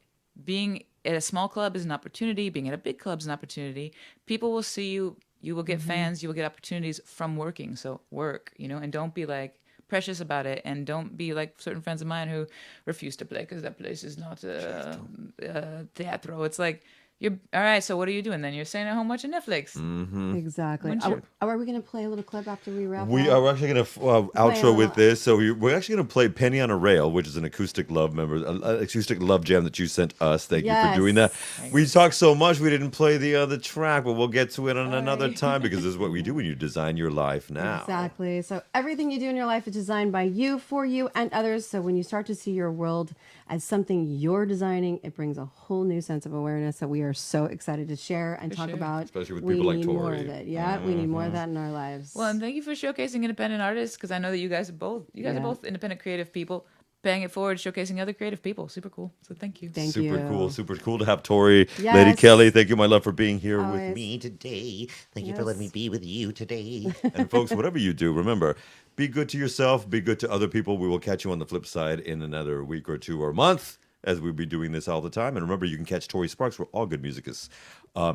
Being at a small club is an opportunity. Being at a big club is an opportunity. People will see you. You will get fans. You will get opportunities from working. So work, and don't be like precious about it, and don't be like certain friends of mine who refuse to play because that place is not teatro. It's like. You're all right. So what are you doing then? You're staying at home watching Netflix. Exactly. Wouldn't you? Are we going to play a little clip after we wrap We up? are actually going to outro with this. So we're actually going to play Penny on a Rail, which is an acoustic love acoustic love jam that you sent us. Thank you for doing that. We talked so much we didn't play the other track, but we'll get to it on another time because this is what we do when you design your life now. Exactly. So everything you do in your life is designed by you, for you, and others. So when you start to see your world as something you're designing, it brings a whole new sense of awareness that we are so excited to share and talk sure. about. Especially with We people like need more Tori. of it. Yeah, we need more of that in our lives. Well, and thank you for showcasing independent artists because I know that you guys are both independent creative people, paying it forward, showcasing other creative people. Super cool. So thank you. Thank you. Super cool to have Tori, Yes. Lady Kelly. Thank you, my love, for being here Always. with me today. Thank you for Yes. letting me be with you today. And folks, whatever you do, remember, be good to yourself, be good to other people. We will catch you on the flip side in another week or 2 or month, as we'll be doing this all the time. And remember, you can catch Tori Sparks where all good music is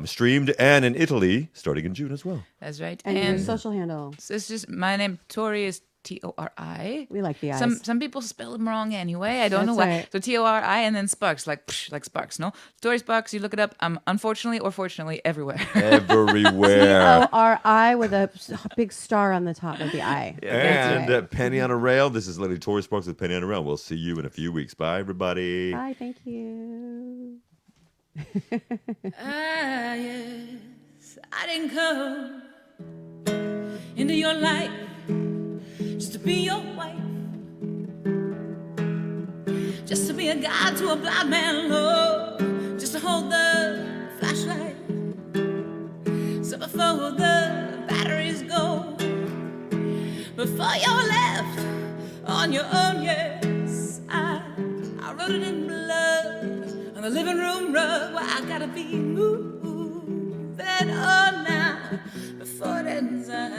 streamed and in Italy starting in June as well. That's right. and your social handle. it's just my name. Tori is Tori. We like the eyes. Some people spell them wrong anyway. I don't know That's why. right. So Tori and then Sparks, like Sparks. No, Tori Sparks. You look it up. I'm unfortunately or fortunately everywhere. Everywhere. Tori with a big star on the top of the eye. And That's right. Penny on a Rail. This is Lady Tori Sparks with Penny on a Rail. We'll see you in a few weeks. Bye, everybody. Bye. Thank you. Ah, yes, I didn't come into your life just to be your wife, just to be a guide to a blind man, Lord, just to hold the flashlight. So before the batteries go, before you're left on your own, yes, I wrote it in blood on the living room rug where I gotta be moving on now. Before it ends, I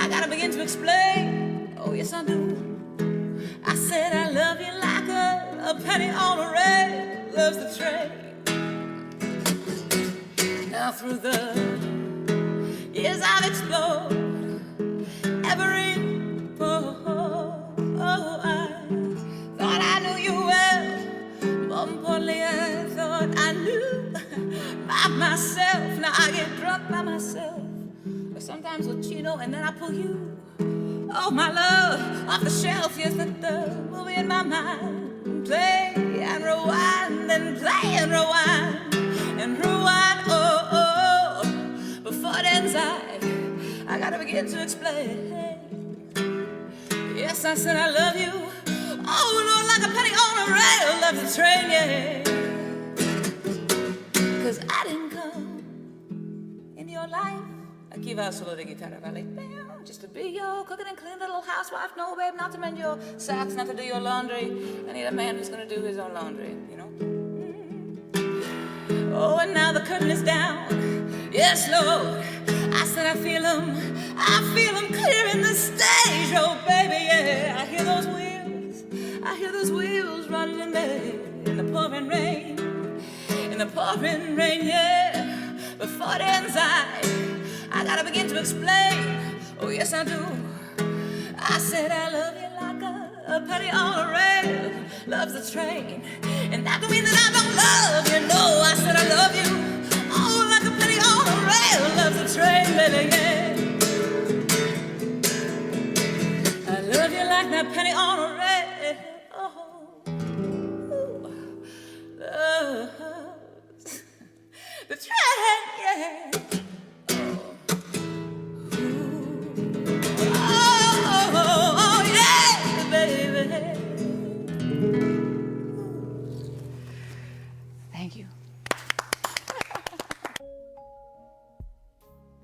gotta begin to explain. Oh, yes, I do. I said I love you like a penny on a rail loves the train. Now through the years I've explored every pore. Oh, I thought I knew you well. More importantly, I thought I knew by myself. Now I get drunk by myself, or sometimes with Chino, and then I pull you, oh my love, off the shelf. Yes, that the movie in my mind, play and rewind, and play and rewind, and rewind. Oh, oh, before it ends, I gotta begin to explain. Yes, I said I love you. Oh Lord, like a penny on a rail, love the train, yeah. 'Cause I didn't come in your life. Aquí va solo de guitarra, vale? Just to be your cooking and clean little housewife. No, babe, not to mend your socks, not to do your laundry. I need a man who's gonna do his own laundry, you know? Oh, and now the curtain is down. Yes, Lord. I said I feel him clearing the stage. Oh, baby, yeah. I hear those wheels running in there in the pouring rain. In the pouring rain, yeah. Before it ends, I gotta begin to explain. Oh, yes, I do. I said I love you like a penny on a rail loves the train. And that don't mean that I don't love you. No, I said I love you. Oh, like a penny on a rail loves the train, baby, yeah. I love you like that penny on a rail. Oh, ooh, loves the train, yeah. Thank you.